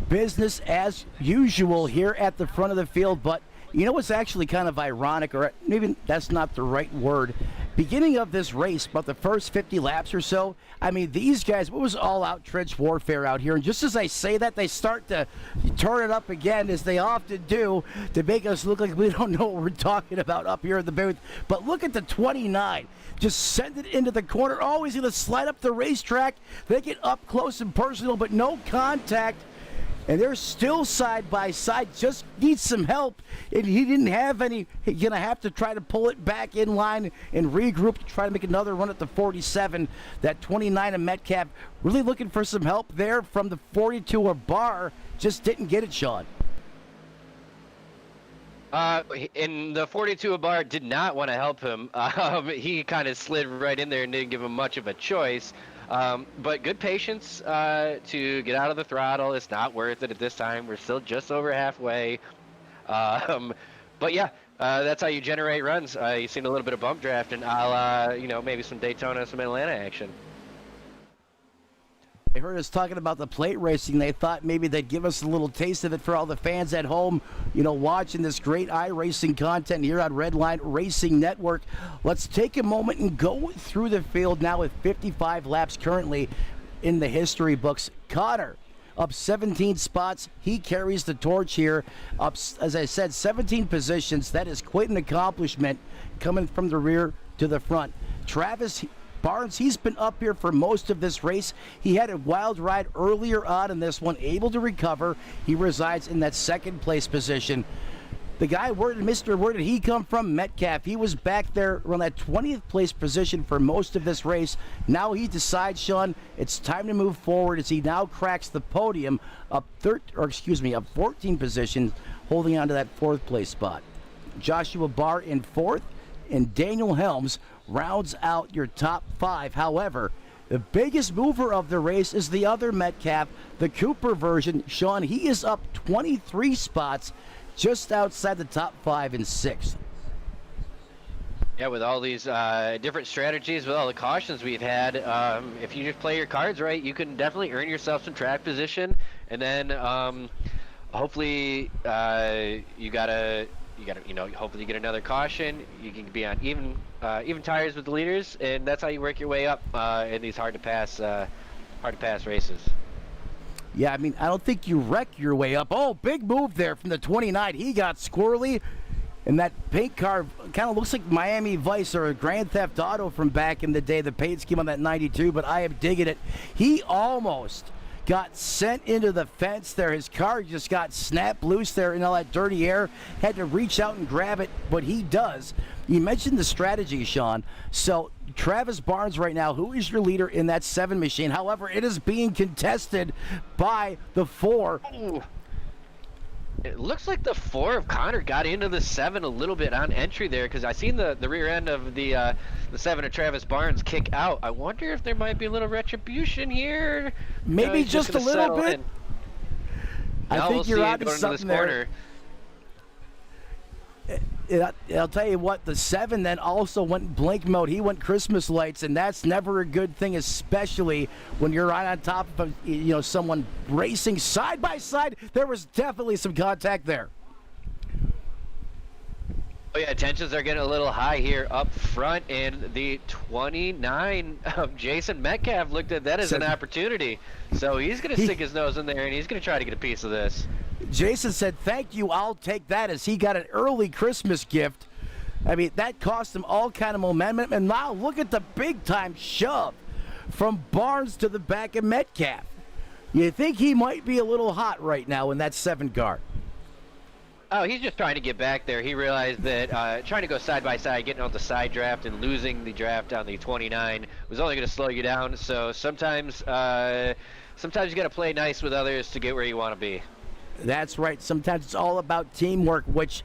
business as usual here at the front of the field. But you know what's actually kind of ironic, or maybe that's not the right word? Beginning of this race, about the first 50 laps or so, I mean, these guys, what was all-out trench warfare out here? And just as I say that, they start to turn it up again, as they often do, to make us look like we don't know what we're talking about up here in the booth. But look at the 29. Just send it into the corner. Oh, he's going to slide up the racetrack. They get up close and personal, but no contact. And they're still side by side, just needs some help. And he didn't have any. He's going to have to try to pull it back in line and regroup to try to make another run at the 47. That 29 of Metcalf really looking for some help there from the 42 of Barr. Just didn't get it, Sean. And the 42 of Barr did not want to help him. He kind of slid right in there and didn't give him much of a choice. But good patience to get out of the throttle. It's not worth it at this time. We're still just over halfway. But yeah, that's how you generate runs. You've seen a little bit of bump draft, and maybe some Daytona, some Atlanta action. They heard us talking about the plate racing. They thought maybe they'd give us a little taste of it for all the fans at home, watching this great iRacing content here on Redline Racing Network. Let's take a moment and go through the field now with 55 laps currently in the history books. Connor up 17 spots. He carries the torch here. Up, as I said, 17 positions. That is quite an accomplishment coming from the rear to the front. Travis Barnes, he's been up here for most of this race. He had a wild ride earlier on in this one, able to recover. He resides in that second place position. The guy, where did he come from? Metcalf. He was back there around that 20th place position for most of this race. Now he decides, Sean, it's time to move forward as he now cracks the podium up 14 positions, holding on to that fourth place spot. Joshua Barr in fourth, and Daniel Helms rounds out your top five. However, the biggest mover of the race is the other Metcalf, the Cooper version. Sean, he is up 23 spots, just outside the top five in sixth. Yeah, with all these different strategies, with all the cautions we've had, if you just play your cards right, you can definitely earn yourself some track position, and then hopefully hopefully you get another caution. You can be on even tires with the leaders, and that's how you work your way up in these hard to pass races. Yeah, I mean, I don't think you wreck your way up. Oh, big move there from the 29. He got squirrely, and that paint car kind of looks like Miami Vice or a Grand Theft Auto from back in the day, the paint scheme on that 92, but I am digging it. He almost got sent into the fence there. His car just got snapped loose there in all that dirty air. Had to reach out and grab it, but he does. You mentioned the strategy, Sean. So Travis Barnes right now, who is your leader in that 7 machine? However, it is being contested by the 4. Ooh. It looks like the 4 of Connor got into the 7 a little bit on entry there, because I seen the rear end of the 7 of Travis Barnes kick out. I wonder if there might be a little retribution here. Maybe just a little bit. I think you're onto something there. I'll tell you what, the 7 then also went blink mode. He went Christmas lights, and that's never a good thing, especially when you're right on top of someone racing side by side. There was definitely some contact there. Oh yeah, tensions are getting a little high here up front, and the 29 of Jason Metcalf looked at that as an opportunity. So he's going to stick his nose in there, and he's going to try to get a piece of this. Jason said, "Thank you, I'll take that," as he got an early Christmas gift. I mean, that cost him all kind of momentum. And now look at the big-time shove from Barnes to the back of Metcalf. You think he might be a little hot right now in that 7 car? Oh, he's just trying to get back there. He realized that trying to go side by side, getting on the side draft and losing the draft on the 29 was only going to slow you down. So sometimes you got to play nice with others to get where you want to be. That's right. Sometimes it's all about teamwork, which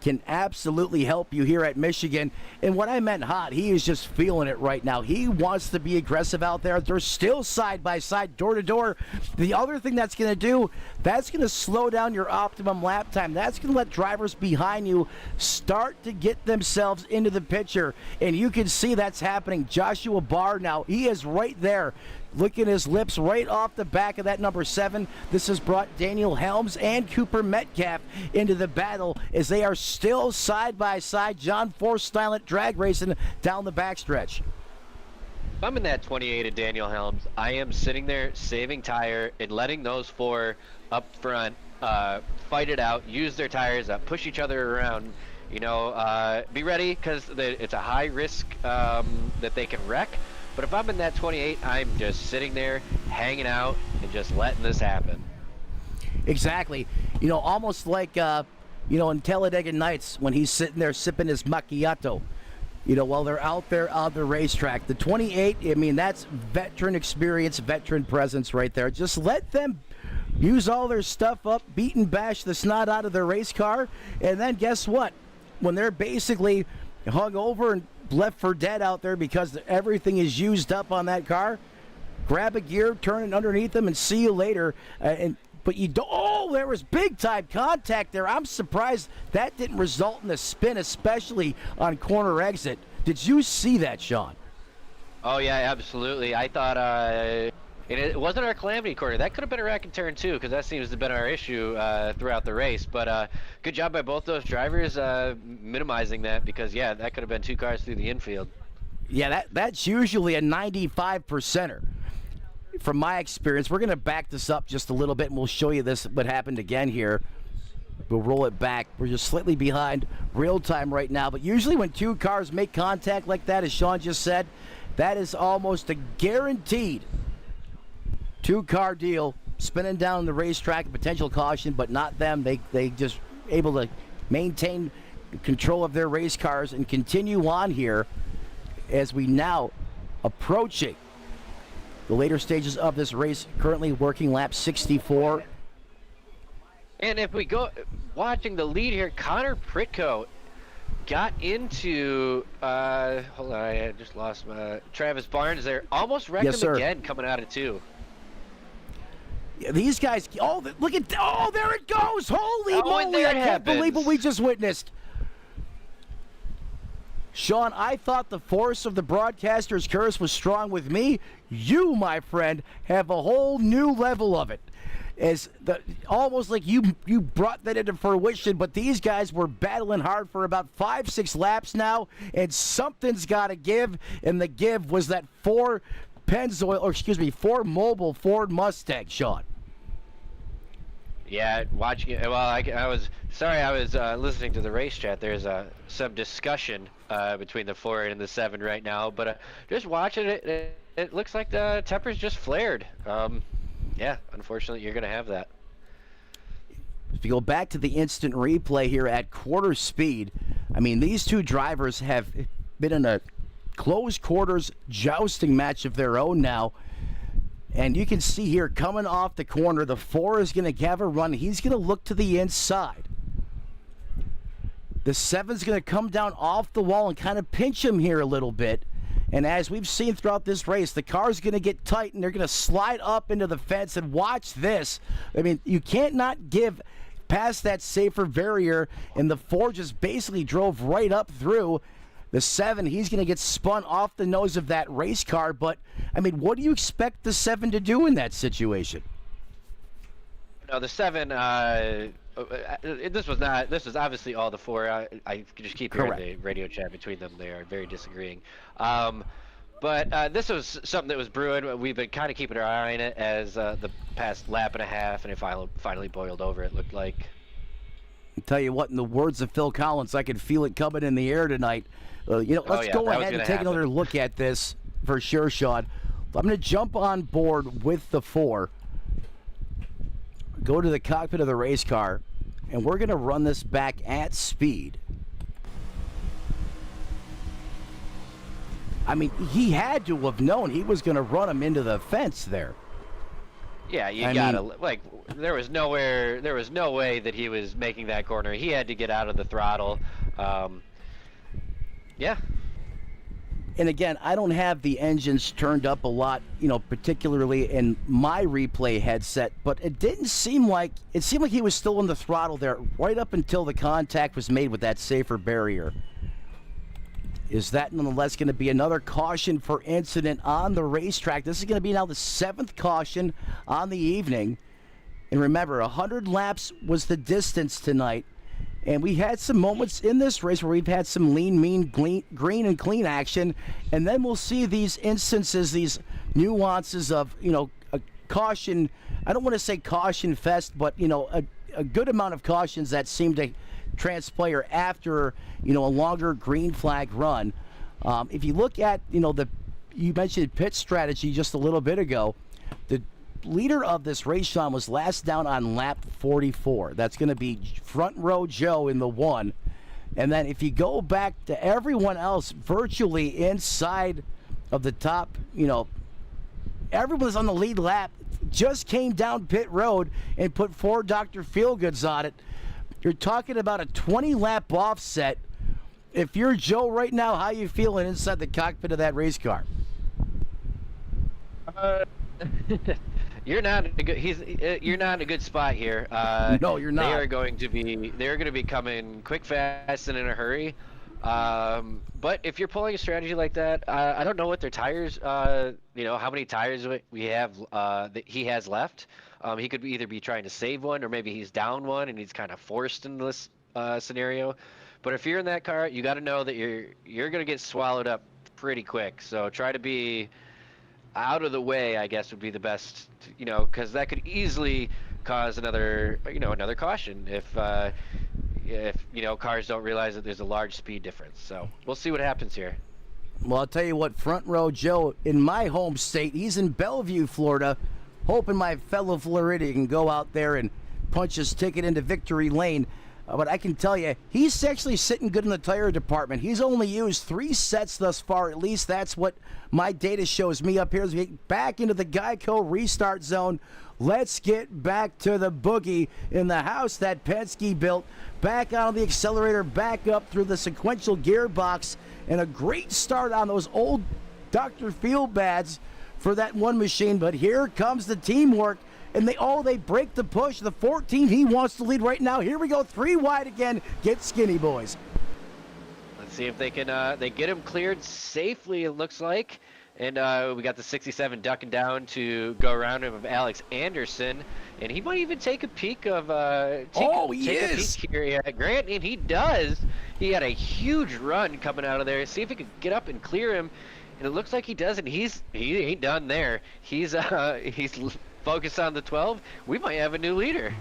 can absolutely help you here at Michigan. And when I meant hot, he is just feeling it right now. He wants to be aggressive out there. They're still side by side, door to door. The other thing that's going to do, that's going to slow down your optimum lap time. That's going to let drivers behind you start to get themselves into the picture. And you can see that's happening. Joshua Barr now, he is right there. Look at his lips right off the back of that number 7. This has brought Daniel Helms and Cooper Metcalf into the battle as they are still side by side. John Force style at drag racing down the backstretch. If I'm in that 28 of Daniel Helms, I am sitting there saving tire and letting those 4 up front fight it out, use their tires up, push each other around. You know, be ready because it's a high risk that they can wreck. But if I'm in that 28, I'm just sitting there, hanging out, and just letting this happen. Exactly. You know, almost like, in Talladega Nights when he's sitting there sipping his macchiato, while they're out there on the racetrack. The 28, I mean, that's veteran experience, veteran presence right there. Just let them use all their stuff up, beat and bash the snot out of their race car, and then guess what? When they're basically hung over and left for dead out there because everything is used up on that car, grab a gear, turn it underneath them, and see you later. But you don't. Oh, there was big time contact there. I'm surprised that didn't result in a spin, especially on corner exit. Did you see that, Sean? Oh yeah, absolutely. I thought it wasn't our calamity corner. That could have been a wreck and turn too, because that seems to have been our issue throughout the race. But good job by both those drivers minimizing that, because yeah, that could have been 2 cars through the infield. Yeah, that's usually a 95%er. From my experience, we're going to back this up just a little bit, and we'll show you what happened again here. We'll roll it back. We're just slightly behind real time right now, but usually when 2 cars make contact like that, as Sean just said, that is almost a guaranteed 2-car deal, spinning down the racetrack, potential caution, but not them. They just able to maintain control of their race cars and continue on here as we now approaching the later stages of this race, currently working lap 64. And if we go watching the lead here, Connor Pritko got into hold on, I just lost my Travis Barnes there. Almost wrecked him again coming out of 2. Yeah, these guys, look at, there it goes. Holy moly, I can't believe what we just witnessed. Sean, I thought the force of the broadcaster's curse was strong with me. You, my friend, have a whole new level of it. Almost like you brought that into fruition, but these guys were battling hard for about 5-6 laps now, and something's got to give, and the give was that 4 mobile Ford Mustang, Sean. Yeah, watching it. Well, I was sorry. I was listening to the race chat. There's some discussion between the 4 and the 7 right now. But just watching it, it looks like the tempers just flared. Yeah, unfortunately, you're gonna have that. If you go back to the instant replay here at quarter speed, I mean, these 2 drivers have been in a close quarters jousting match of their own now. And you can see here, coming off the corner, the 4 is going to have a run. He's going to look to the inside. The 7's going to come down off the wall and kind of pinch him here a little bit. And as we've seen throughout this race, the car's going to get tight, and they're going to slide up into the fence. And watch this. I mean, you can't not give past that safer barrier, and the 4 just basically drove right up through. The 7, he's going to get spun off the nose of that race car. But, I mean, what do you expect the 7 to do in that situation? No, the 7, this was obviously all the 4. I just keep hearing the radio chat between them. They are very disagreeing. But this was something that was brewing. We've been kind of keeping our eye on it as the past lap and a half, and it finally boiled over, it looked like. I'll tell you what, in the words of Phil Collins, I can feel it coming in the air tonight. Let's go ahead and take another look at this for sure, Sean. I'm going to jump on board with the 4, go to the cockpit of the race car, and we're going to run this back at speed. I mean, he had to have known he was going to run him into the fence there. Yeah, you I gotta mean, like. There was no way that he was making that corner. He had to get out of the throttle. Yeah, and again, I don't have the engines turned up a lot, particularly in my replay headset, but it seemed like he was still on the throttle there right up until the contact was made with that safer barrier. Is that nonetheless going to be another caution for incident on the racetrack? This is going to be now the 7th caution on the evening. And remember, 100 laps was the distance tonight. And we had some moments in this race where we've had some lean, mean, green, and clean action. And then we'll see these instances, these nuances of, a caution. I don't want to say caution fest, but, a good amount of cautions that seem to transpire after, a longer green flag run. If you look at, you mentioned pit strategy just a little bit ago. The leader of this race, Sean, was last down on lap 44. That's going to be front row Joe in the 1. And then if you go back to everyone else virtually inside of the top, everyone's on the lead lap, just came down pit road and put 4 Dr. Feelgoods on it. You're talking about a 20-lap offset. If you're Joe right now, how you feeling inside the cockpit of that race car? you're not in a good. You're not in a good spot here. No, you're not. They're going to be coming quick, fast, and in a hurry. But if you're pulling a strategy like that, I don't know what their tires. How many tires we have that he has left. He could either be trying to save one, or maybe he's down one and he's kind of forced into this scenario. But if you're in that car, you got to know that you're going to get swallowed up pretty quick. So try to be out of the way, I guess, would be the best. Because that could easily cause another caution if cars don't realize that there's a large speed difference. So we'll see what happens here. Well, I'll tell you what, front row Joe in my home state, he's in Bellevue, Florida, hoping my fellow Floridian can go out there and punch his ticket into victory lane. But I can tell you, he's actually sitting good in the tire department. He's only used 3 sets thus far. At least that's what my data shows me up here as we get back into the Geico restart zone. Let's get back to the boogie in the house that Penske built. Back on the accelerator, back up through the sequential gearbox, and a great start on those old Dr. Fieldbads for that one machine. But here comes the teamwork. And they break the push. The 14, he wants to lead right now. Here we go, 3 wide again. Get skinny, boys. Let's see if they can. They get him cleared safely, it looks like. And we got the 67 ducking down to go around him of Alex Anderson. And he might even take a peek of. Take a peek here at Grant, and he does. He had a huge run coming out of there. See if he could get up and clear him. And it looks like he does, and he ain't done there. He's focused on the 12. We might have a new leader.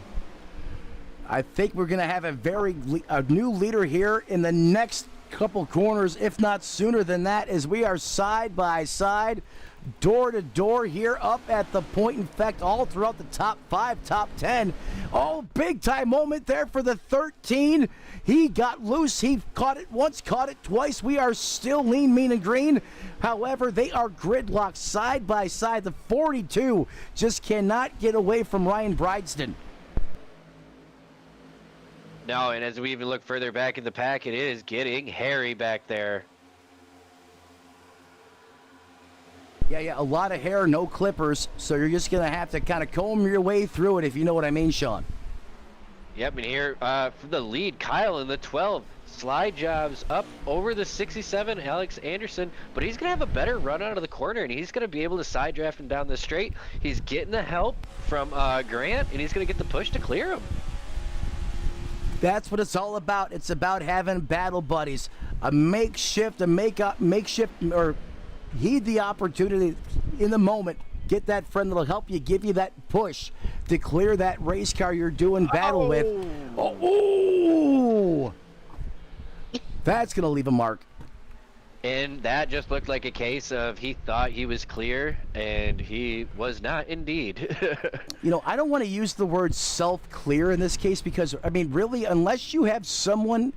I think we're going to have a new leader here in the next couple corners, if not sooner than that, as we are side by side, door to door here up at the point. In fact, all throughout the top 5, top 10. Oh, big time moment there for the 13. He got loose. He caught it once, caught it twice. We are still lean, mean, and green. However, they are gridlocked side by side. The 42 just cannot get away from Ryan Brideston. No, and as we even look further back in the pack, it is getting hairy back there. Yeah, a lot of hair, no clippers, so you're just going to have to kind of comb your way through it, if you know what I mean, Sean. Yep, and here for the lead, Kyle in the 12. Slide jobs up over the 67, Alex Anderson, but he's going to have a better run out of the corner, and he's going to be able to side draft him down the straight. He's getting the help from Grant, and he's going to get the push to clear him. That's what it's all about. It's about having battle buddies, a makeshift, or heed the opportunity in the moment. Get that friend that'll help you, give you that push to clear that race car you're doing battle with. Oh, that's going to leave a mark. And that just looked like a case of he thought he was clear, and he was not indeed. I don't want to use the word self-clear in this case because, really, unless you have someone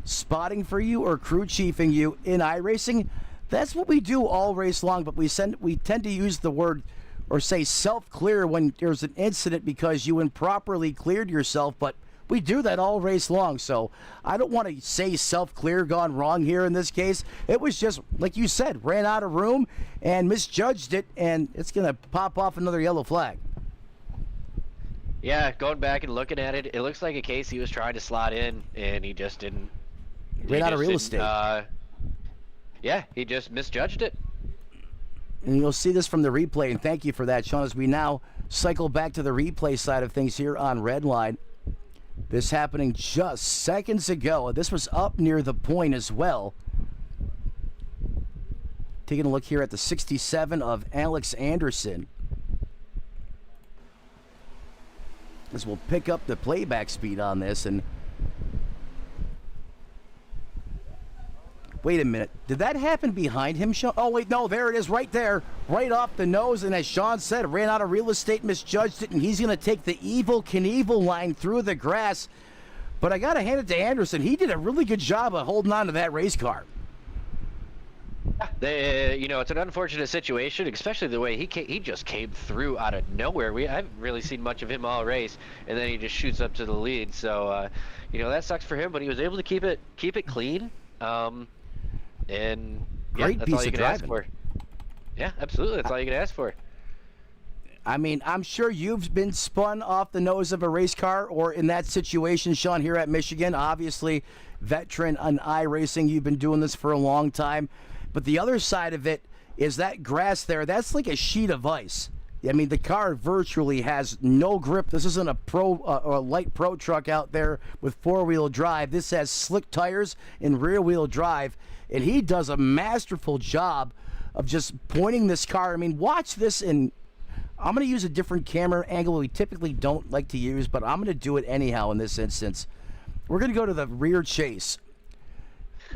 spotting for you or crew chiefing you in iRacing, that's what we do all race long, but we tend to use the word or say self-clear when there's an incident because you improperly cleared yourself, but we do that all race long. So I don't want to say self-clear gone wrong here in this case. It was just, like you said, ran out of room and misjudged it, and it's going to pop off another yellow flag. Yeah, going back and looking at it, it looks like a case he was trying to slot in, and he just didn't. Ran out of real estate. Yeah, he just misjudged it. And you'll see this from the replay, and thank you for that, Sean, as we now cycle back to the replay side of things here on Redline. This happening just seconds ago. This was up near the point as well. Taking a look here at the 67 of Alex Anderson. As we'll pick up the playback speed on this, and wait a minute. Did that happen behind him, Sean? Oh, wait, no, there it is right there. Right off the nose, and as Sean said, ran out of real estate, misjudged it, and he's going to take the Evil Knievel line through the grass. But I got to hand it to Anderson. He did a really good job of holding on to that race car. It's an unfortunate situation, especially the way he just came through out of nowhere. I haven't really seen much of him all race, and then he just shoots up to the lead. So, that sucks for him, but he was able to keep it clean. And yeah, great that's piece all you of can driving. ask for. Yeah, absolutely. That's all you can ask for. I mean, I'm sure you've been spun off the nose of a race car, or in that situation, Sean, here at Michigan. Obviously, veteran on iRacing, you've been doing this for a long time. But the other side of it is that grass there, that's like a sheet of ice. I mean, the car virtually has no grip. This isn't a or a light pro truck out there with four-wheel drive. This has slick tires and rear-wheel drive, and he does a masterful job of just pointing this car. I mean, watch this, and I'm going to use a different camera angle we typically don't like to use, but I'm going to do it anyhow in this instance. We're going to go to the rear chase.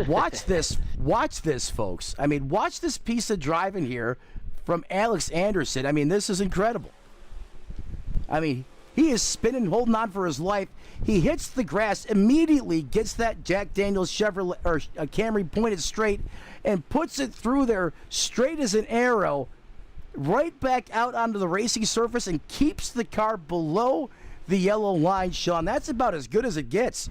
Watch this. Watch this, folks. I mean, watch this piece of driving here from Alex Anderson. I mean, this is incredible. I mean, he is spinning, holding on for his life. He hits the grass, immediately gets that Jack Daniels Chevrolet or Camry pointed straight and puts it through there straight as an arrow, right back out onto the racing surface, and keeps the car below the yellow line, Sean. That's about as good as it gets.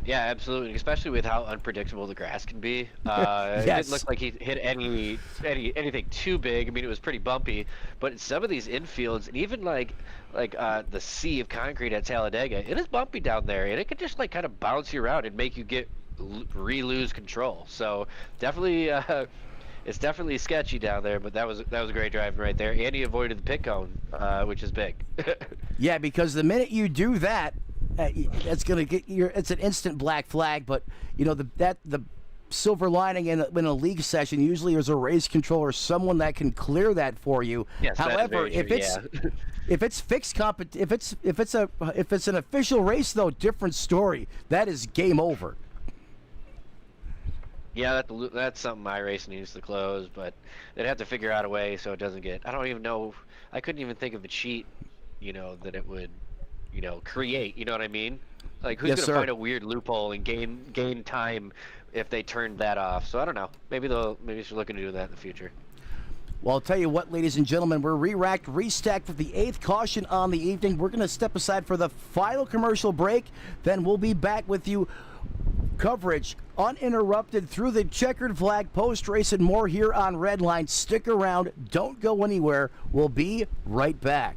Yeah, absolutely, especially with how unpredictable the grass can be. Yes. It didn't look like he hit anything too big. I mean, it was pretty bumpy, but in some of these infields, and even like the sea of concrete at Talladega, it is bumpy down there, and it could just like kind of bounce you around and make you lose control. So definitely, it's definitely sketchy down there. But that was a great driving right there, and he avoided the pit cone, which is big. Yeah, because the minute you do that, it's gonna get it's an instant black flag. But the silver lining in a league session, usually there's a race controller, someone that can clear that for you. Yes, however, if it's fixed if it's an official race, though, different story. That is game over. Yeah, that's something iRacing needs to close, but they'd have to figure out a way so it doesn't get. I don't even know. I couldn't even think of a cheat, that it would. Create, you know what I mean? Like, who's going to find a weird loophole and gain time if they turned that off? So I don't know. Maybe they're looking to do that in the future. Well, I'll tell you what, ladies and gentlemen, we're re-racked, restacked with the 8th caution on the evening. We're going to step aside for the final commercial break. Then we'll be back with you. Coverage uninterrupted through the checkered flag, post-race, and more here on Redline. Stick around. Don't go anywhere. We'll be right back.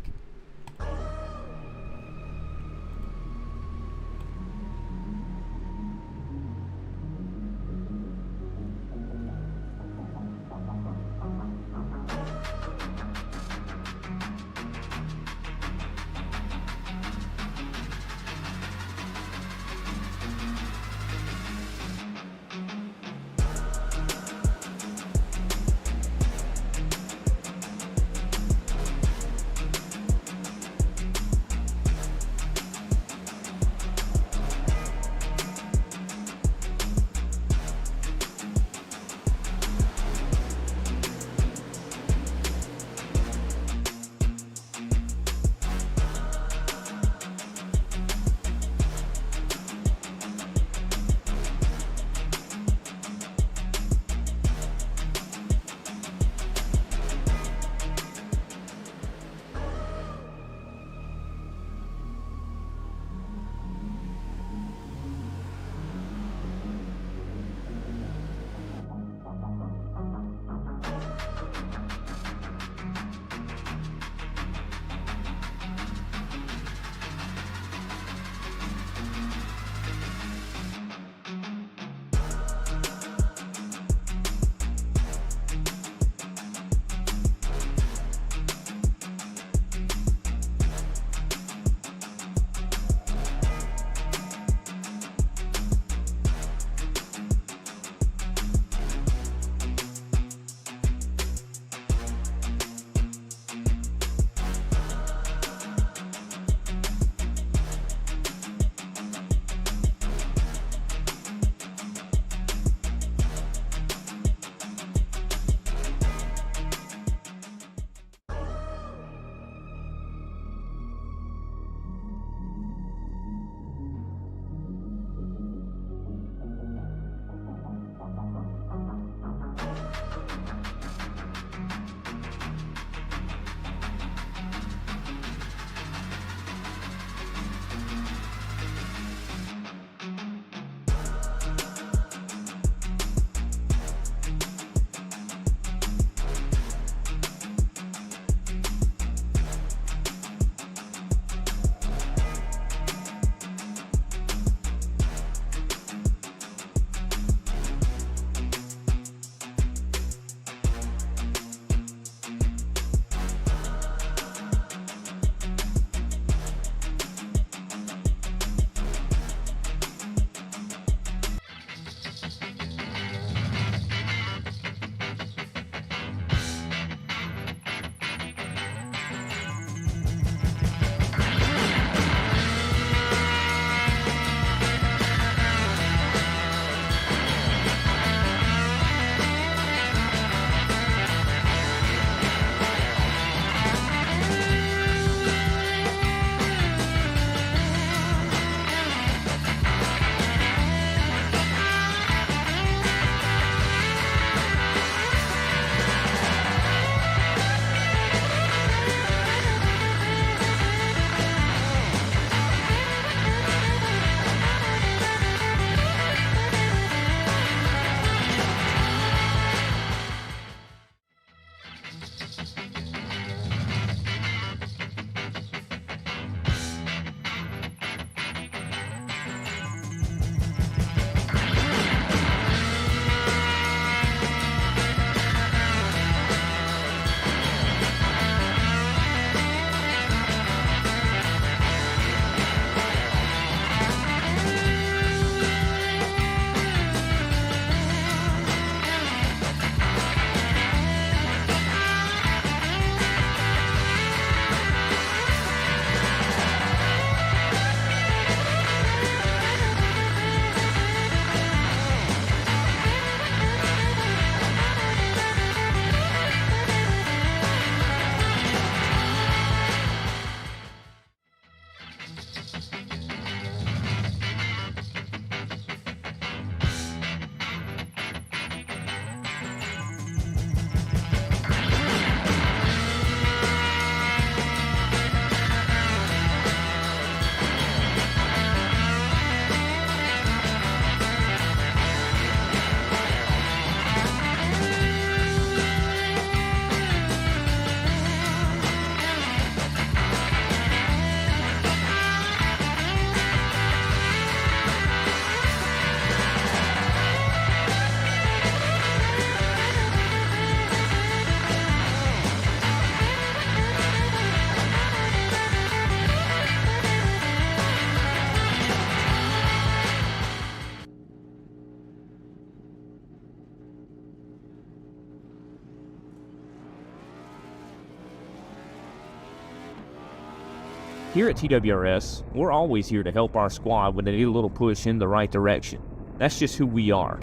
Here at TWRS, we're always here to help our squad when they need a little push in the right direction. That's just who we are.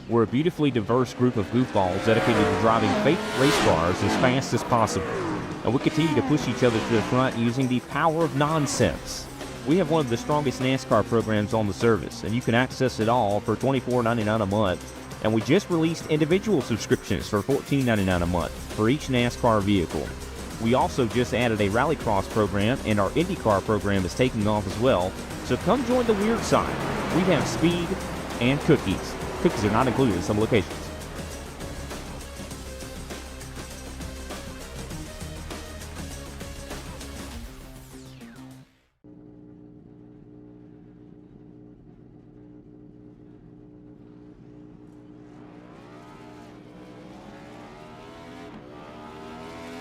We're a beautifully diverse group of goofballs dedicated to driving fake race cars as fast as possible. And we continue to push each other to the front using the power of nonsense. We have one of the strongest NASCAR programs on the service, and you can access it all for $24.99 a month. And we just released individual subscriptions for $14.99 a month for each NASCAR vehicle. We also just added a Rallycross program, and our IndyCar program is taking off as well. So come join the weird side. We have speed and cookies. Cookies are not included in some locations.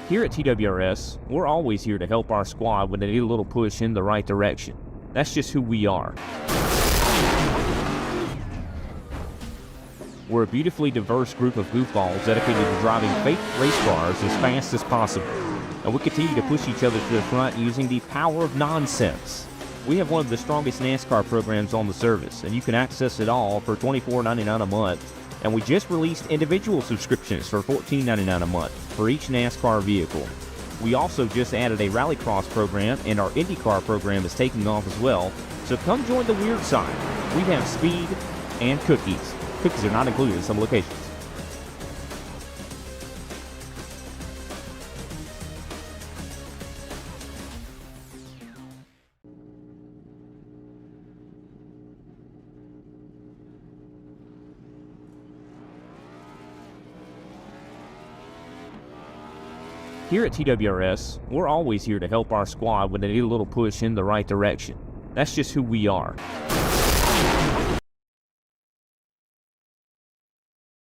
Here at TWRS, we're always here to help our squad when they need a little push in the right direction. That's just who we are. We're a beautifully diverse group of goofballs dedicated to driving fake race cars as fast as possible. And we continue to push each other to the front using the power of nonsense. We have one of the strongest NASCAR programs on the service, and you can access it all for $24.99 a month. And we just released individual subscriptions for $14.99 a month for each NASCAR vehicle. We also just added a Rallycross program, and our IndyCar program is taking off as well. So come join the weird side. We have speed and cookies. Cookies are not included in some locations. Here at TWRS, we're always here to help our squad when they need a little push in the right direction. That's just who we are.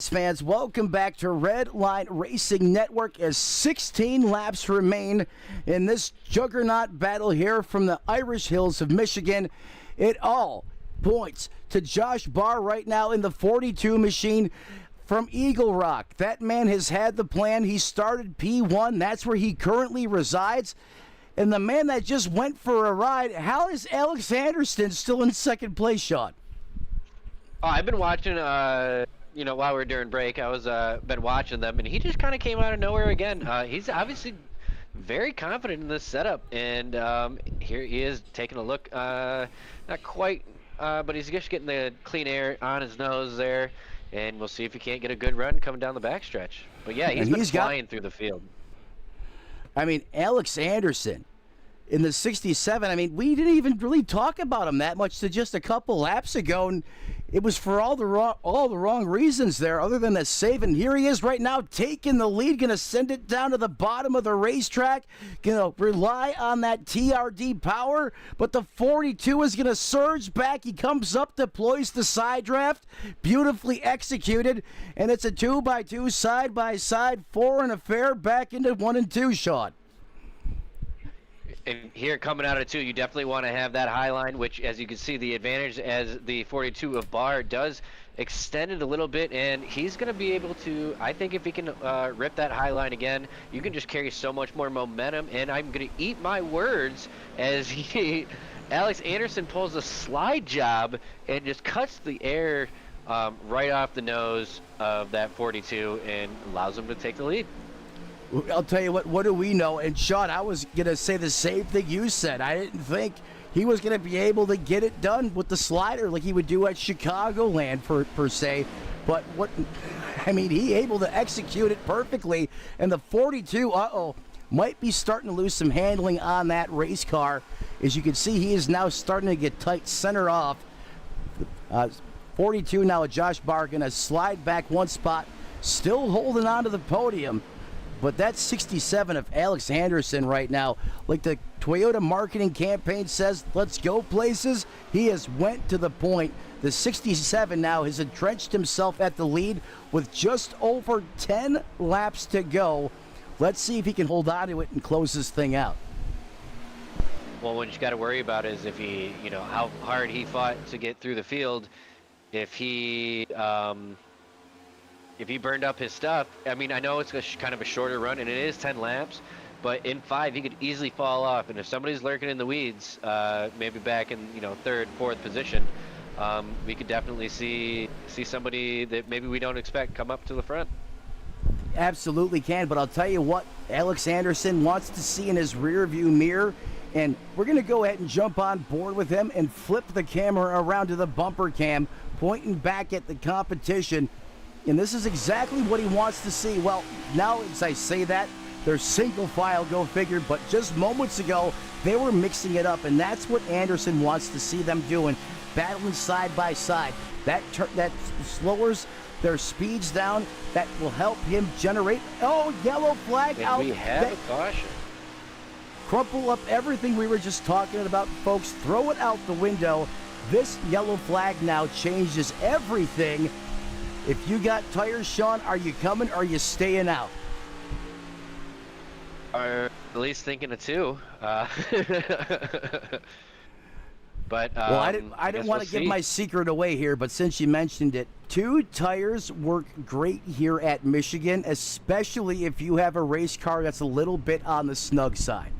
Fans, welcome back to Redline Racing Network as 16 laps remain in this juggernaut battle here from the Irish Hills of Michigan. It all points to Josh Barr right now in the 42 machine from Eagle Rock. That man has had the plan. He started P1. That's where he currently resides. And the man that just went for a ride, how is Alex Anderson still in second place, Sean? Oh, I've been watching, while we were during break, I was been watching them, and he just kind of came out of nowhere again. He's obviously very confident in this setup, and here he is taking a look. Not quite, but he's just getting the clean air on his nose there. And we'll see if he can't get a good run coming down the backstretch. But yeah, he's been flying through the field. I mean, Alex Anderson in the 67, I mean, we didn't even really talk about him that much to just a couple laps ago, and it was for all the wrong reasons there, other than the save. And here he is right now taking the lead, going to send it down to the bottom of the racetrack, going to rely on that TRD power, but the 42 is going to surge back. He comes up, deploys the side draft, beautifully executed, and it's a 2x2 side-by-side, 4 and a fair, back into 1 and 2, Sean. And here coming out of 2, you definitely want to have that high line, which, as you can see, the advantage as the 42 of Barr does extend it a little bit, and he's going to be able to, I think if he can rip that high line again, you can just carry so much more momentum, and I'm going to eat my words as Alex Anderson pulls a slide job and just cuts the air right off the nose of that 42 and allows him to take the lead. I'll tell you what do we know? And Sean, I was going to say the same thing you said. I didn't think he was going to be able to get it done with the slider like he would do at Chicagoland per se. But he able to execute it perfectly. And the 42, might be starting to lose some handling on that race car. As you can see, he is now starting to get tight center off. 42 now, Josh Barr going to slide back one spot, still holding on to the podium. But that 67 of Alex Anderson right now, like the Toyota marketing campaign says, let's go places, he has went to the point. The 67 now has entrenched himself at the lead with just over 10 laps to go. Let's see if he can hold on to it and close this thing out. Well, what you got to worry about is if he, how hard he fought to get through the field. If he if he burned up his stuff, I mean, I know it's kind of a shorter run, and it is 10 laps, but in 5, he could easily fall off. And if somebody's lurking in the weeds, maybe back in, third, fourth position, we could definitely see somebody that maybe we don't expect come up to the front. Absolutely can, but I'll tell you what Alex Anderson wants to see in his rear view mirror, and we're going to go ahead and jump on board with him and flip the camera around to the bumper cam, pointing back at the competition, and this is exactly what he wants to see. Well, now as I say that, they're single file, go figure, but just moments ago, they were mixing it up, and that's what Anderson wants to see them doing, battling side by side. That slowers their speeds down. That will help him generate. Oh, yellow flag And out. we have a caution. Crumple up everything we were just talking about, folks. Throw it out the window. This yellow flag now changes everything. If you got tires, Sean, are you coming or are you staying out? At least thinking of 2. But Well, I didn't want to give my secret away here, but since you mentioned it, 2 tires work great here at Michigan, especially if you have a race car that's a little bit on the snug side.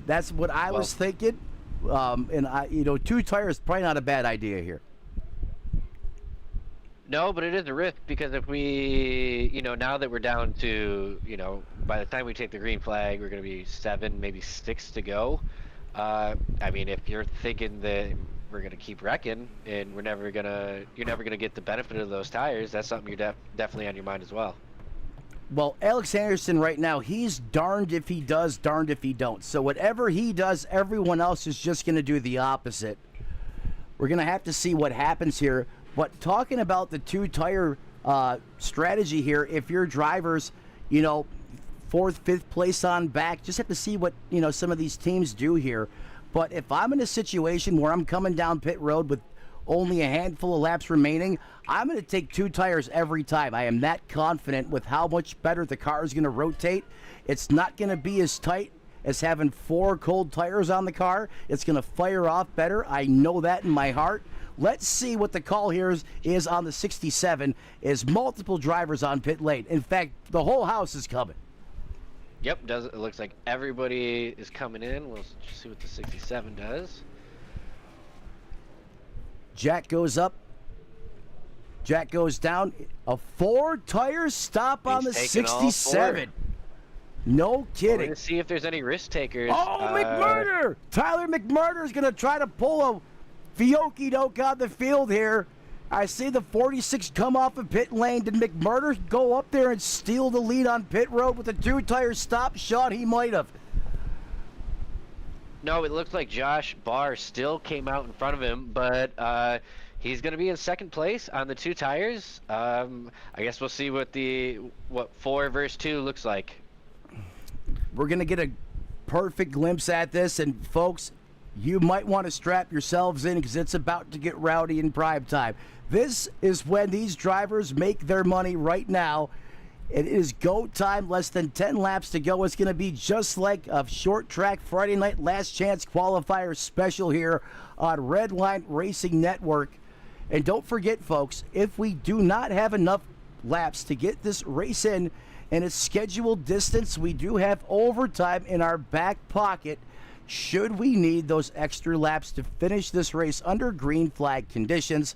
That's what I was thinking, and 2 tires is probably not a bad idea here. No, but it is a risk, because if we, now that we're down to, by the time we take the green flag, we're going to be 7, maybe 6 to go. I mean, if you're thinking that we're going to keep wrecking and you're never going to get the benefit of those tires, that's something you're definitely on your mind as well. Well, Alex Anderson right now, he's darned if he does, darned if he don't. So whatever he does, everyone else is just going to do the opposite. We're going to have to see what happens here. But talking about the 2-tire strategy here, if your drivers, 4th, 5th place on back, just have to see what, some of these teams do here. But if I'm in a situation where I'm coming down pit road with only a handful of laps remaining, I'm going to take 2 tires every time. I am that confident with how much better the car is going to rotate. It's not going to be as tight as having 4 cold tires on the car. It's going to fire off better. I know that in my heart. Let's see what the call here is on the 67, is multiple drivers on pit lane. In fact, the whole house is coming. Yep, it looks like everybody is coming in. We'll just see what the 67 does. Jack goes up. Jack goes down. A 4-tire stop on the He's taking all 67. 4. No We're kidding. going to see if there's any risk takers. Oh, McMurder! Tyler McMurder is going to try to pull a Fiocchi doke on the field here. I see the 46 come off of pit lane. Did McMurder go up there and steal the lead on pit road with a 2-tire stop? Sean, he might have. No, it looks like Josh Barr still came out in front of him, but he's going to be in 2nd place on the 2 tires. I guess we'll see what 4 versus 2 looks like. We're going to get a perfect glimpse at this, and folks, you might want to strap yourselves in because it's about to get rowdy in prime time. This is when these drivers make their money right now. It is go time, less than 10 laps to go. It's going to be just like a short track Friday night last chance qualifier special here on Redline Racing Network. And don't forget, folks, if we do not have enough laps to get this race in its scheduled distance, we do have overtime in our back pocket should we need those extra laps to finish this race under green flag conditions.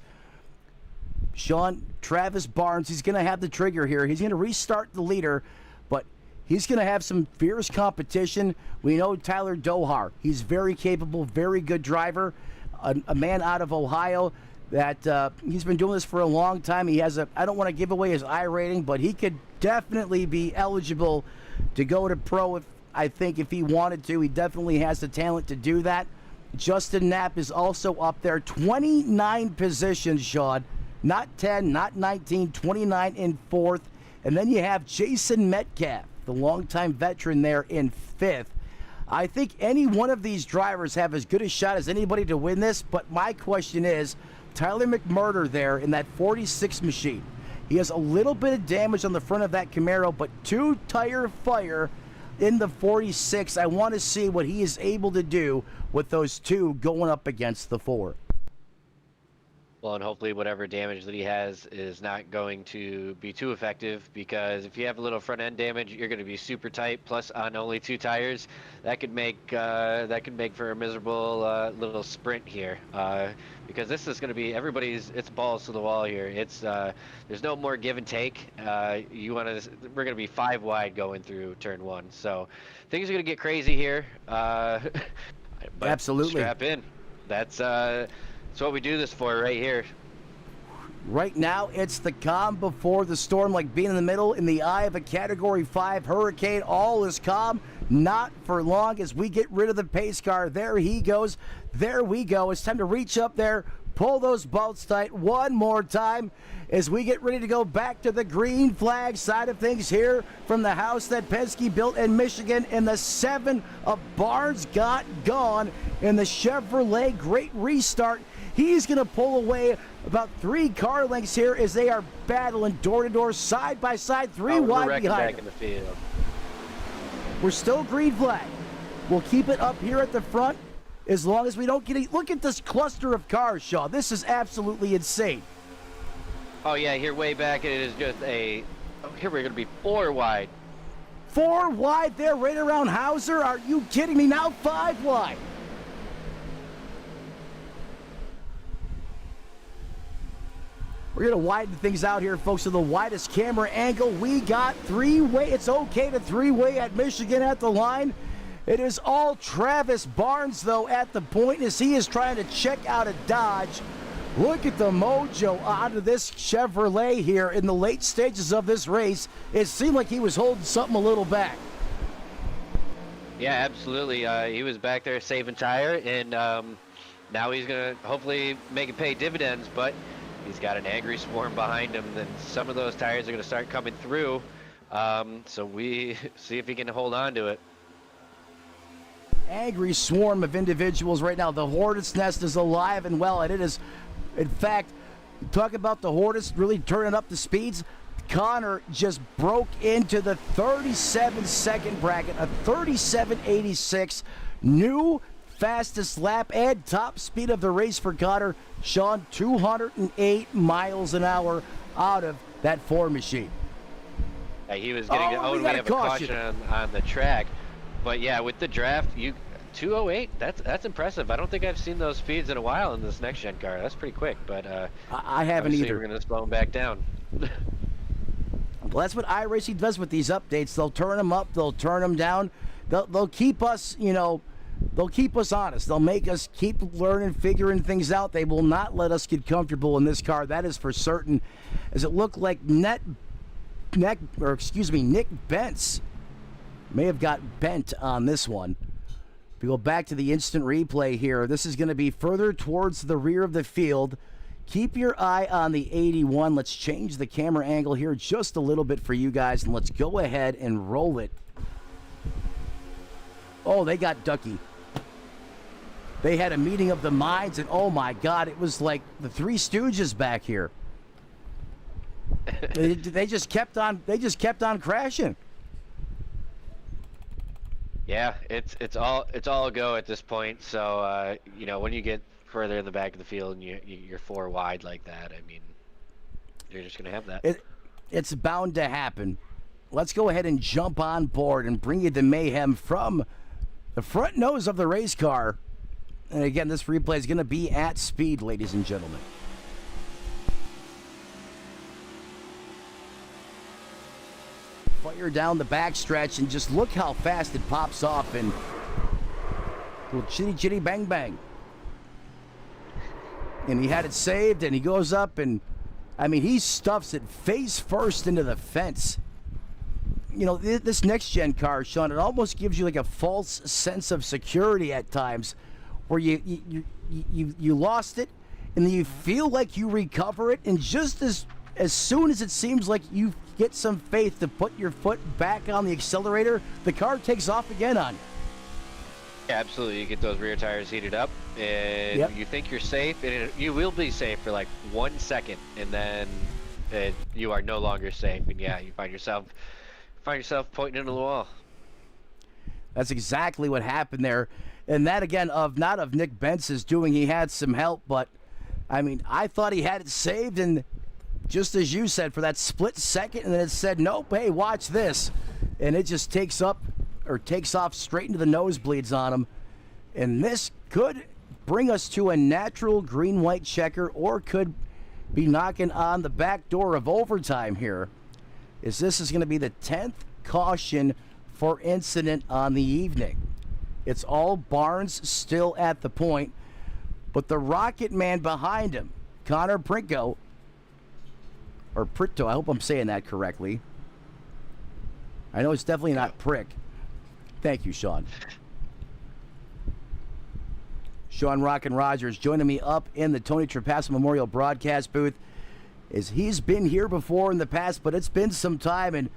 Sean, Travis Barnes, he's going to have the trigger here. He's going to restart the leader, but he's going to have some fierce competition. We know Tyler Dohar. He's very capable, very good driver, a man out of Ohio that he's been doing this for a long time. He has I don't want to give away his I rating, but he could definitely be eligible to go to pro if he wanted to. He definitely has the talent to do that. Justin Knapp is also up there. 29 positions, Sean. Not 10, not 19, 29 in 4th. And then you have Jason Metcalf, the longtime veteran there in 5th. I think any one of these drivers have as good a shot as anybody to win this, but my question is, Tyler McMurder there in that 46 machine. He has a little bit of damage on the front of that Camaro, but 2-tire fire in the 46. I want to see what he is able to do with those 2 going up against the 4. Well, and hopefully whatever damage that he has is not going to be too effective, because if you have a little front end damage, you're going to be super tight. Plus, on only 2 tires, that could make for a miserable little sprint here. Because this is going to be it's balls to the wall here. There's no more give and take. We're going to be 5 wide going through turn 1, so things are going to get crazy here. But Absolutely. strap in. That's what we do this for right here. Right now, it's the calm before the storm, like being in the middle in the eye of a Category 5 hurricane. All is calm, not for long as we get rid of the pace car. There he goes. There we go. It's time to reach up there, pull those bolts tight one more time as we get ready to go back to the green flag side of things here from the house that Penske built in Michigan. And the 7 of Barnes got gone in the Chevrolet. Great restart. He's going to pull away about 3 car lengths here as they are battling door-to-door, side-by-side, 3 wide behind back him. in the field. We're still green flag. We'll keep it up here at the front as long as we don't get any. Look at this cluster of cars, Shaw. This is absolutely insane. Oh yeah, here way back it is just here we're going to be 4 wide. 4 wide there, right around Hauser. Are you kidding me? Now 5 wide. We're going to widen things out here, folks, to the widest camera angle. We got 3-way. It's okay to 3-way at Michigan at the line. It is all Travis Barnes, though, at the point as he is trying to check out a Dodge. Look at the mojo out of this Chevrolet here in the late stages of this race. It seemed like he was holding something a little back. Yeah, absolutely. He was back there saving tire, and now he's going to hopefully make it pay dividends, but he's got an angry swarm behind him. Then some of those tires are going to start coming through, so we see if he can hold on to it. Angry swarm of individuals right now. The Hornet's Nest is alive and well, and it is, in fact, talk about the Hornets really turning up the speeds. Connor just broke into the 37-second bracket, a 37.86, new fastest lap and top speed of the race for Connor. Sean, 208 miles an hour out of that 4 machine. He was getting we have a caution on the track. But yeah, with the draft, 208, that's impressive. I don't think I've seen those speeds in a while in this next gen car. That's pretty quick, but I haven't either. We're going to slow them back down. Well, that's what iRacing does with these updates. They'll turn them up, they'll turn them down. They'll keep us, they'll keep us honest. They'll make us keep learning, figuring things out. They will not let us get comfortable in this car. That is for certain. As it looked like Nick Bentz may have got bent on this one. If we go back to the instant replay here, this is going to be further towards the rear of the field. Keep your eye on the 81. Let's change the camera angle here just a little bit for you guys, and let's go ahead and roll it. Oh, they got Ducky. They had a meeting of the minds, and oh my God, it was like the Three Stooges back here. They just kept on crashing. Yeah, it's all a go at this point. So when you get further in the back of the field and you're 4 wide like that, I mean, you're just gonna have that. It's bound to happen. Let's go ahead and jump on board and bring you the mayhem from the front nose of the race car. And again, this replay is going to be at speed, ladies and gentlemen. Fire down the backstretch and just look how fast it pops off, and little chitty chitty bang bang. And he had it saved, and he goes up, and I mean, he stuffs it face first into the fence. This next gen car, Sean, it almost gives you like a false sense of security at times, where you lost it, and then you feel like you recover it, and just as soon as it seems like you get some faith to put your foot back on the accelerator, the car takes off again on you. Yeah, absolutely. You get those rear tires heated up, and you think you're safe, and you will be safe for like 1 second, and then you are no longer safe, and yeah, you find yourself pointing into the wall. That's exactly what happened there. And that, again, not of Nick Bentz's doing. He had some help, but I mean, I thought he had it saved, and just as you said, for that split second, and then it said, nope, hey, watch this. And it just takes off straight into the nosebleeds on him. And this could bring us to a natural green-white checker, or could be knocking on the back door of overtime here. This is going to be the 10th caution for incident on the evening. It's all Barnes still at the point, but the Rocket Man behind him, Connor Prinko, or Pritto, I hope I'm saying that correctly. I know it's definitely not Prick. Thank you, Sean. Sean Rockin' Rogers joining me up in the Tony Trapasso Memorial broadcast booth. As he's been here before in the past, but it's been some time, and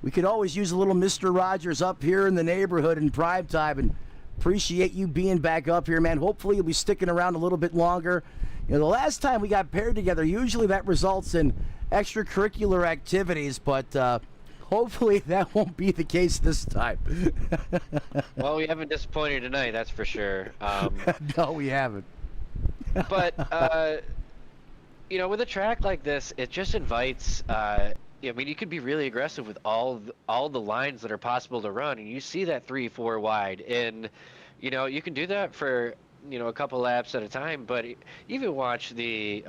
we could always use a little Mr. Rogers up here in the neighborhood in prime time, and appreciate you being back up here, man. Hopefully you'll be sticking around a little bit longer. You know, the last time we got paired together, usually that results in extracurricular activities, but hopefully that won't be the case this time. Well, we haven't disappointed tonight, that's for sure. No, we haven't. But you know, with a track like this, it just invites. I mean, you could be really aggressive with all the lines that are possible to run, and you see that 3-4 wide, and you know you can do that for a couple laps at a time. But even watch the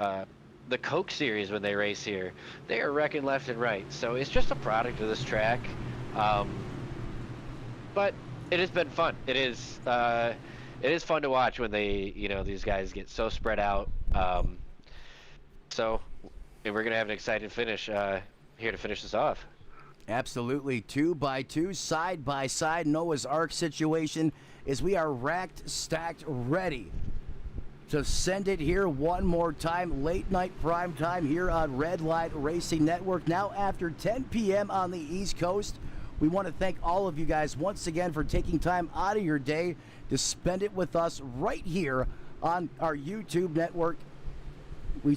Coke series when they race here, they are wrecking left and right. So it's just a product of this track, but it has been fun. It is fun to watch when these guys get so spread out. So we're gonna have an exciting finish here to finish this off. Absolutely. 2x2, side by side, Noah's Ark situation as we are racked, stacked, ready to send it here one more time. Late night prime time here on Redline Racing Network. Now after 10 p.m. on the East Coast. We want to thank all of you guys once again for taking time out of your day to spend it with us right here on our YouTube network. We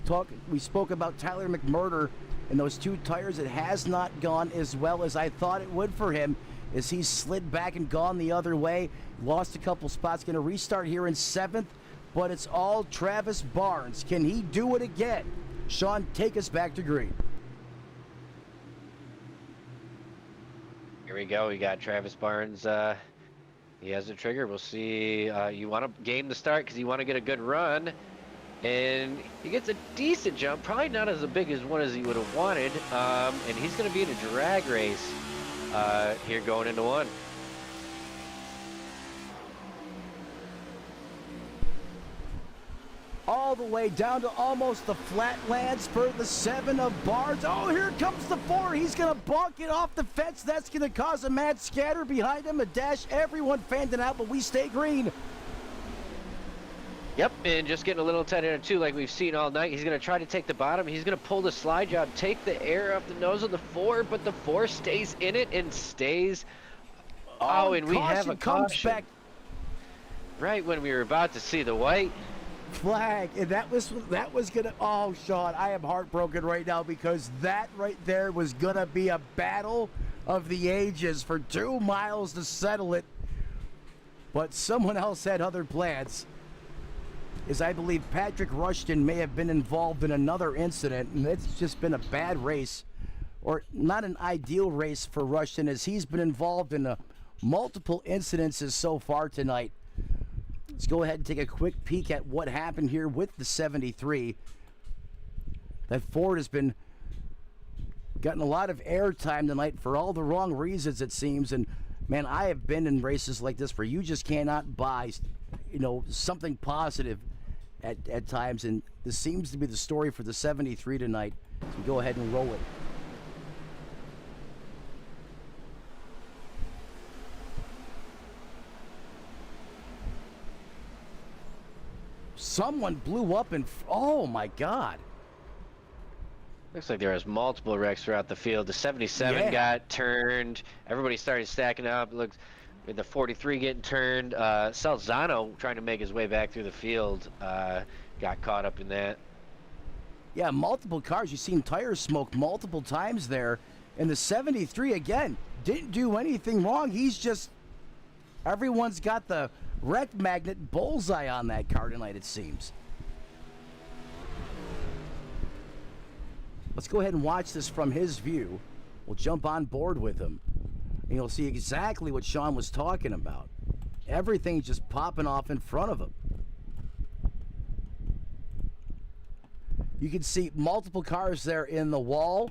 spoke about Tyler McMurder and those two tires. It has not gone as well as I thought it would for him, as he's slid back and gone the other way. Lost a couple spots. Going to restart here in 7th, but it's all Travis Barnes. Can he do it again? Sean, take us back to green. Here we go. We got Travis Barnes. He has the trigger. We'll see. You want to game the start because you want to get a good run. And he gets a decent jump, probably not as big as one as he would have wanted. And he's going to be in a drag race here going into one. All the way down to almost the flatlands for the 7 of Barnes. Oh, here comes the 4. He's going to bonk it off the fence. That's going to cause a mad scatter behind him, a dash. Everyone fanned it out, but we stay green. Yep, and just getting a little 10 in 2 like we've seen all night. He's going to try to take the bottom. He's going to pull the slide job, take the air off the nose of the 4, but the 4 stays in it and stays. Oh, and we have a caution. Back. Right when we were about to see the white flag, and that was gonna. Oh, Sean, I am heartbroken right now because that right there was gonna be a battle of the ages for 2 miles to settle it, but someone else had other plans. As I believe Patrick Rushton may have been involved in another incident, and it's just been a bad race, or not an ideal race for Rushton, as he's been involved in multiple incidences so far tonight. Let's go ahead and take a quick peek at what happened here with the 73. That Ford has been gotten a lot of airtime tonight for all the wrong reasons, it seems. And man, I have been in races like this where you just cannot buy, something positive at times. And this seems to be the story for the 73 tonight. So go ahead and roll it. Someone blew up and oh my God. Looks like there was multiple wrecks throughout the field. The 77 got turned. Everybody started stacking up. It looks with the 43 getting turned. Salzano trying to make his way back through the field got caught up in that. Yeah, multiple cars. You've seen tire smoke multiple times there. And the 73, again, didn't do anything wrong. He's just, everyone's got the wreck magnet bullseye on that car tonight, it seems. Let's go ahead and watch this from his view. We'll jump on board with him, and you'll see exactly what Sean was talking about. Everything's just popping off in front of him. You can see multiple cars there in the wall.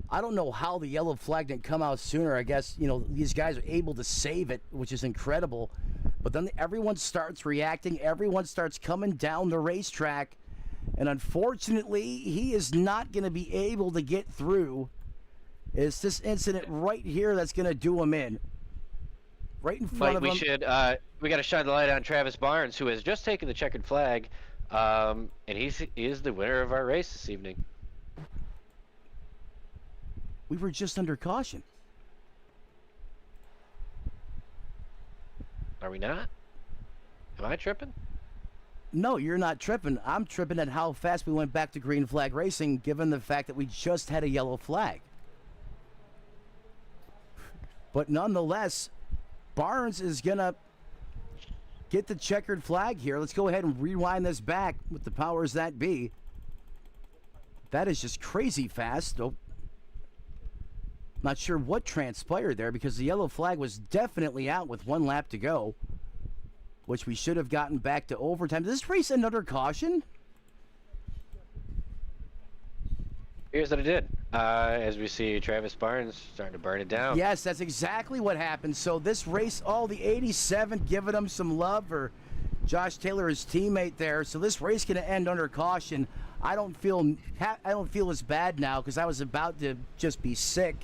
I don't know how the yellow flag didn't come out sooner. I guess, you know, these guys are able to save it, which is incredible. But then everyone starts reacting. Everyone starts coming down the racetrack. And unfortunately, he is not going to be able to get through. It's this incident right here that's going to do him in. Right in front of him. We got to shine the light on Travis Barnes, who has just taken the checkered flag. And he is the winner of our race this evening. We were just under caution. Are we not? Am I tripping? No, you're not tripping. I'm tripping at how fast we went back to green flag racing, given the fact that we just had a yellow flag. But nonetheless, Barnes is going to get the checkered flag here. Let's go ahead and rewind this back with the powers that be. That is just crazy fast. Oh, not sure what transpired there, because the yellow flag was definitely out with 1 lap to go, which we should have gotten back to overtime. Does this race end under caution? Here's what it did. As we see Travis Barnes starting to burn it down. Yes, that's exactly what happened. So this race, the 87 giving him some love for Josh Taylor, his teammate there. So this race going to end under caution. I don't feel as bad now, because I was about to just be sick.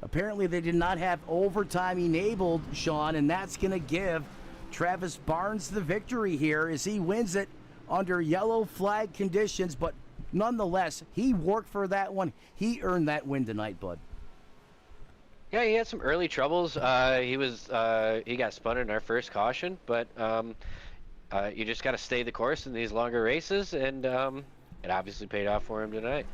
Apparently they did not have overtime enabled, Sean, and that's going to give Travis Barnes the victory here as he wins it under yellow flag conditions. But nonetheless, he worked for that one. He earned that win tonight, bud. Yeah, he had some early troubles. He got spun in our first caution, but you just got to stay the course in these longer races, and it obviously paid off for him tonight.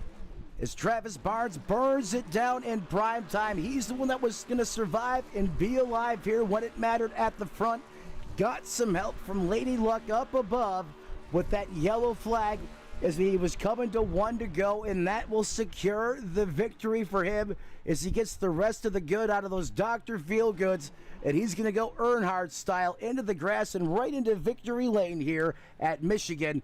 As Travis Barnes burns it down in prime time, he's the one that was going to survive and be alive here when it mattered at the front. Got some help from Lady Luck up above with that yellow flag as he was coming to 1 to go, and that will secure the victory for him as he gets the rest of the good out of those Dr. Feelgoods, and he's going to go Earnhardt style into the grass and right into victory lane here at Michigan.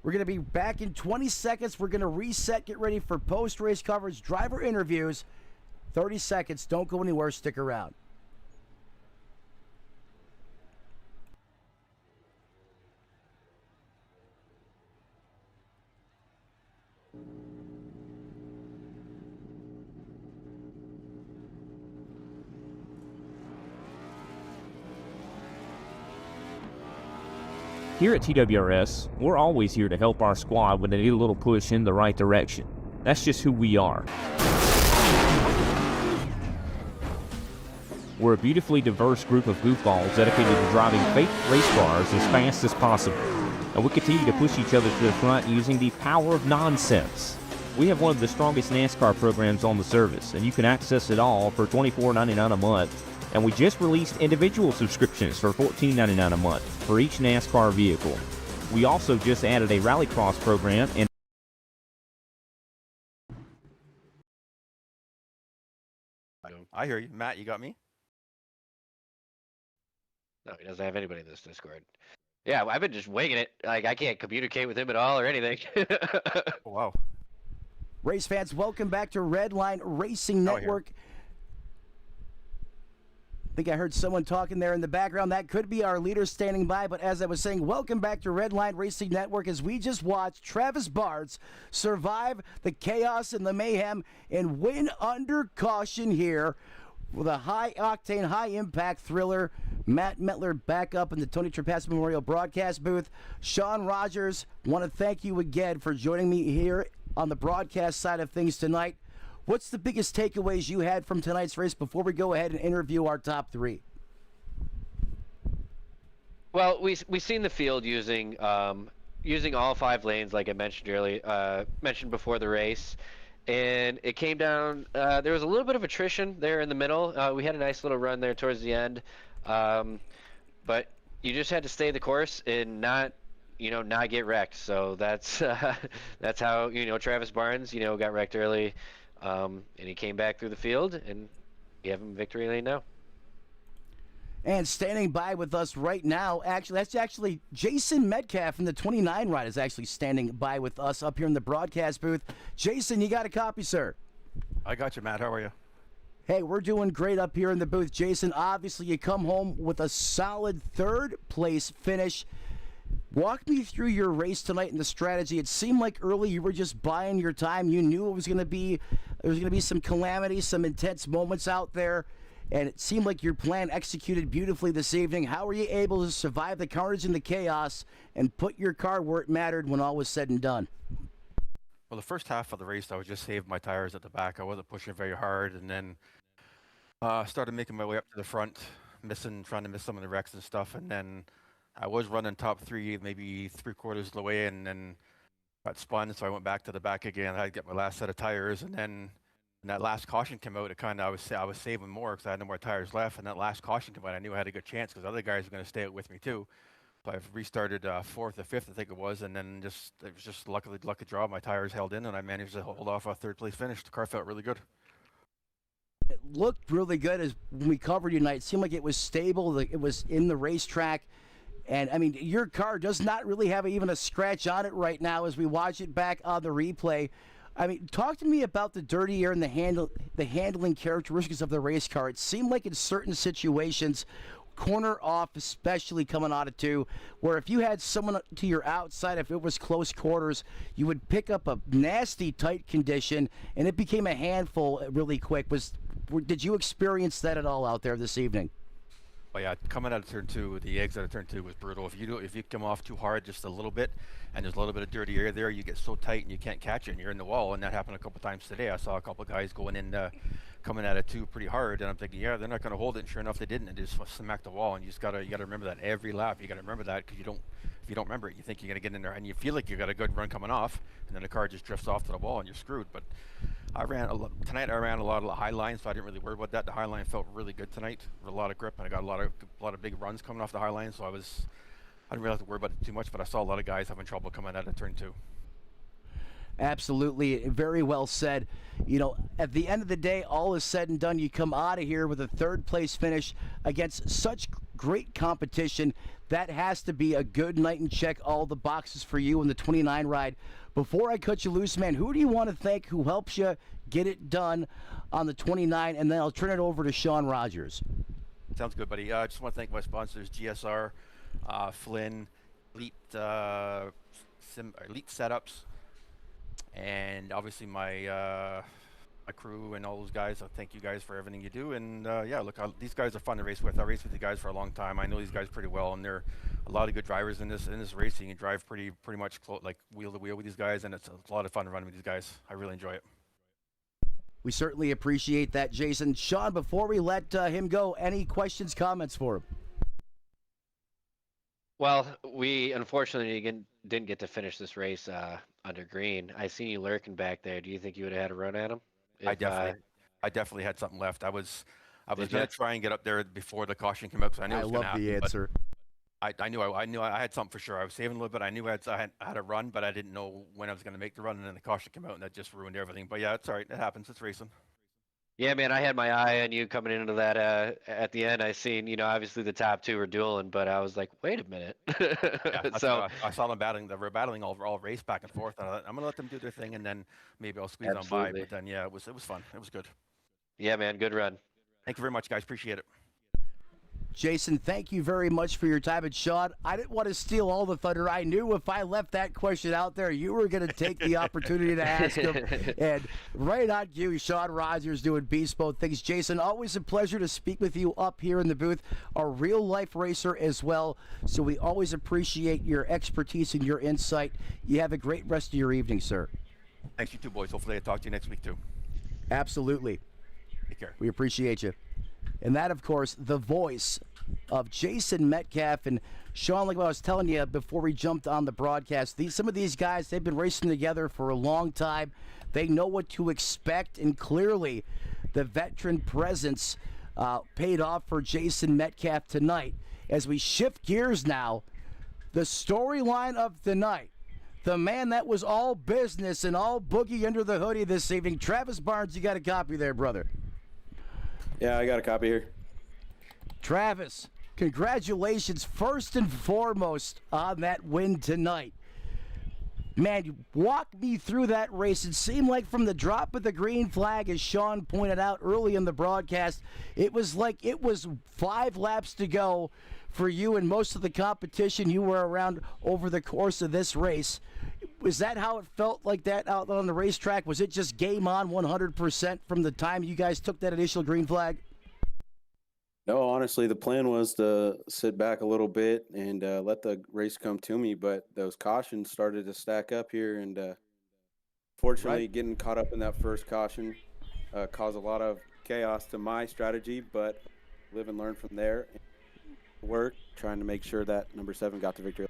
We're going to be back in 20 seconds. We're going to reset, get ready for post-race coverage, driver interviews. 30 seconds. Don't go anywhere. Stick around. Here at TWRS, we're always here to help our squad when they need a little push in the right direction. That's just who we are. We're a beautifully diverse group of goofballs dedicated to driving fake race cars as fast as possible. And we continue to push each other to the front using the power of nonsense. We have one of the strongest NASCAR programs on the service, and you can access it all for $24.99 a month. And we just released individual subscriptions for $14.99 a month for each NASCAR vehicle. We also just added a rallycross program and I hear you. Matt, you got me? No, he doesn't have anybody in this Discord. Yeah, I've been just winging it. Like, I can't communicate with him at all or anything. Oh, wow. Race fans, welcome back to Redline Racing Network. I think I heard someone talking there in the background. That could be our leader standing by, but as I was saying, welcome back to Redline Racing Network as we just watched Travis Barnes survive the chaos and the mayhem and win under caution here with a high-octane, high-impact thriller. Matt Metler back up in the Tony Trepass Memorial broadcast booth. Sean Rogers, want to thank you again for joining me here on the broadcast side of things tonight. What's the biggest takeaways you had from tonight's race before we go ahead and interview our top three? Well, we seen the field using all 5 lanes, like I mentioned earlier, mentioned before the race, and it came down. There was a little bit of attrition there in the middle. We had a nice little run there towards the end, but you just had to stay the course and not not get wrecked. So that's that's how Travis Barnes got wrecked early, and he came back through the field, and we have him in victory lane now. And standing by with us right now, that's actually Jason Metcalf from the 29 ride is actually standing by with us up here in the broadcast booth. Jason, you got a copy, sir? I got you, Matt. How are you? Hey, we're doing great up here in the booth. Jason, obviously you come home with a solid third place finish. Walk me through your race tonight and the strategy. It seemed like early you were just buying your time. You knew it was going to be some calamity, some intense moments out there, and it seemed like your plan executed beautifully this evening. How were you able to survive the carnage and the chaos and put your car where it mattered when all was said and done? Well, the first half of the race, I was just saving my tires at the back. I wasn't pushing very hard, and then started making my way up to the front, trying to miss some of the wrecks and stuff, and then I was running top three, maybe 3/4 of the way, and then got spun, so I went back to the back again. I had to get my last set of tires, and then when that last caution came out, I was saving more because I had no more tires left, and that last caution came out, I knew I had a good chance because other guys were going to stay out with me too. So I restarted fourth or fifth, I think it was, and then it was just lucky draw. My tires held in, and I managed to hold off a third place finish. The car felt really good. It looked really good as when we covered you tonight. It seemed like it was stable. It was in the racetrack. And, I mean, your car does not really have even a scratch on it right now as we watch it back on the replay. I mean, talk to me about the dirty air and the handling characteristics of the race car. It seemed like in certain situations, corner off, especially coming out of two, where if you had someone to your outside, if it was close quarters, you would pick up a nasty tight condition, and it became a handful really quick. Did you experience that at all out there this evening? But yeah, coming out of turn two, the exit of turn two was brutal. If you come off too hard just a little bit, and there's a little bit of dirty air there, you get so tight and you can't catch it, and you're in the wall. And that happened a couple times today. I saw a couple guys coming out of two pretty hard, and I'm thinking, yeah, they're not going to hold it. And sure enough, they didn't. And they just smacked the wall. And you gotta remember that every lap. You gotta remember that because if you don't remember it, you think you're gonna get in there, and you feel like you got a good run coming off, and then the car just drifts off to the wall, and you're screwed. But tonight I ran a lot of high lines, so I didn't really worry about that. The high line felt really good tonight, with a lot of grip, and I got a lot of big runs coming off the high line, so I didn't really have to worry about it too much. But I saw a lot of guys having trouble coming out of turn two. Absolutely. Very well said. At the end of the day, all is said and done. You come out of here with a third place finish against such great competition. That has to be a good night and check all the boxes for you in the 29 ride. Before I cut you loose, man, who do you want to thank who helps you get it done on the 29? And then I'll turn it over to Sean Rogers. Sounds good, buddy. I just want to thank my sponsors, GSR, Flynn, Elite Setups, and obviously my crew and all those guys. I thank you guys for everything you do. And yeah, look, these guys are fun to race with. I raced with the guys for a long time. I know these guys pretty well, and they're a lot of good drivers in this race. You can drive pretty much like wheel to wheel with these guys, and it's a lot of fun running with these guys. I really enjoy it. We certainly appreciate that, Jason. Sean, before we let him go, any questions, comments for him? Well, we unfortunately didn't get to finish this race under green. I seen you lurking back there. Do you think you would have had a run at him? I definitely had something left. I was Did gonna ya? try and get up there before the caution came out because I knew it I was gonna love happen. the but answer. I knew I had something for sure. I was saving a little bit. I knew I had a run, but I didn't know when I was gonna make the run, and then the caution came out, and that just ruined everything. But yeah, it's all right. It happens. It's racing. Yeah, man, I had my eye on you coming into that at the end. I seen, obviously the top two were dueling, but I was like, wait a minute. Yeah, So, I saw them battling. They were battling all race back and forth. And I thought, I'm gonna let them do their thing, and then maybe I'll squeeze on by. Absolutely. But then yeah, it was fun. It was good. yeah, man, good run. Thank you very much, guys. Appreciate it. Jason, thank you very much for your time. And Sean, I didn't want to steal all the thunder. I knew if I left that question out there, you were going to take the opportunity to ask him. And right on you, Sean Rogers doing Beast Mode things. Jason, always a pleasure to speak with you up here in the booth. A real-life racer as well, so we always appreciate your expertise and your insight. You have a great rest of your evening, sir. Thanks, you too, boys. Hopefully I'll talk to you next week, too. Absolutely. Take care. We appreciate you. And that, of course, the voice of Jason Metcalf. And Sean, like what I was telling you before we jumped on the broadcast, some of these guys, they've been racing together for a long time. They know what to expect, and clearly the veteran presence paid off for Jason Metcalf tonight. As we shift gears now the storyline of the night, the man that was all business and all boogie under the hoodie this evening, Travis Barnes. You got a copy there, brother. Yeah, I got a copy here. Travis, congratulations first and foremost on that win tonight. Man, you walk me through that race. It seemed like from the drop of the green flag, as Sean pointed out early in the broadcast, it was like it was 5 laps to go for you and most of the competition you were around over the course of this race. Was that how it felt like that out on the racetrack? Was it just game on 100% from the time you guys took that initial green flag? No, honestly, the plan was to sit back a little bit and let the race come to me, but those cautions started to stack up here, and fortunately, Right. getting caught up in that first caution caused a lot of chaos to my strategy, but live and learn from there. Work trying to make sure that number 7 got to victory.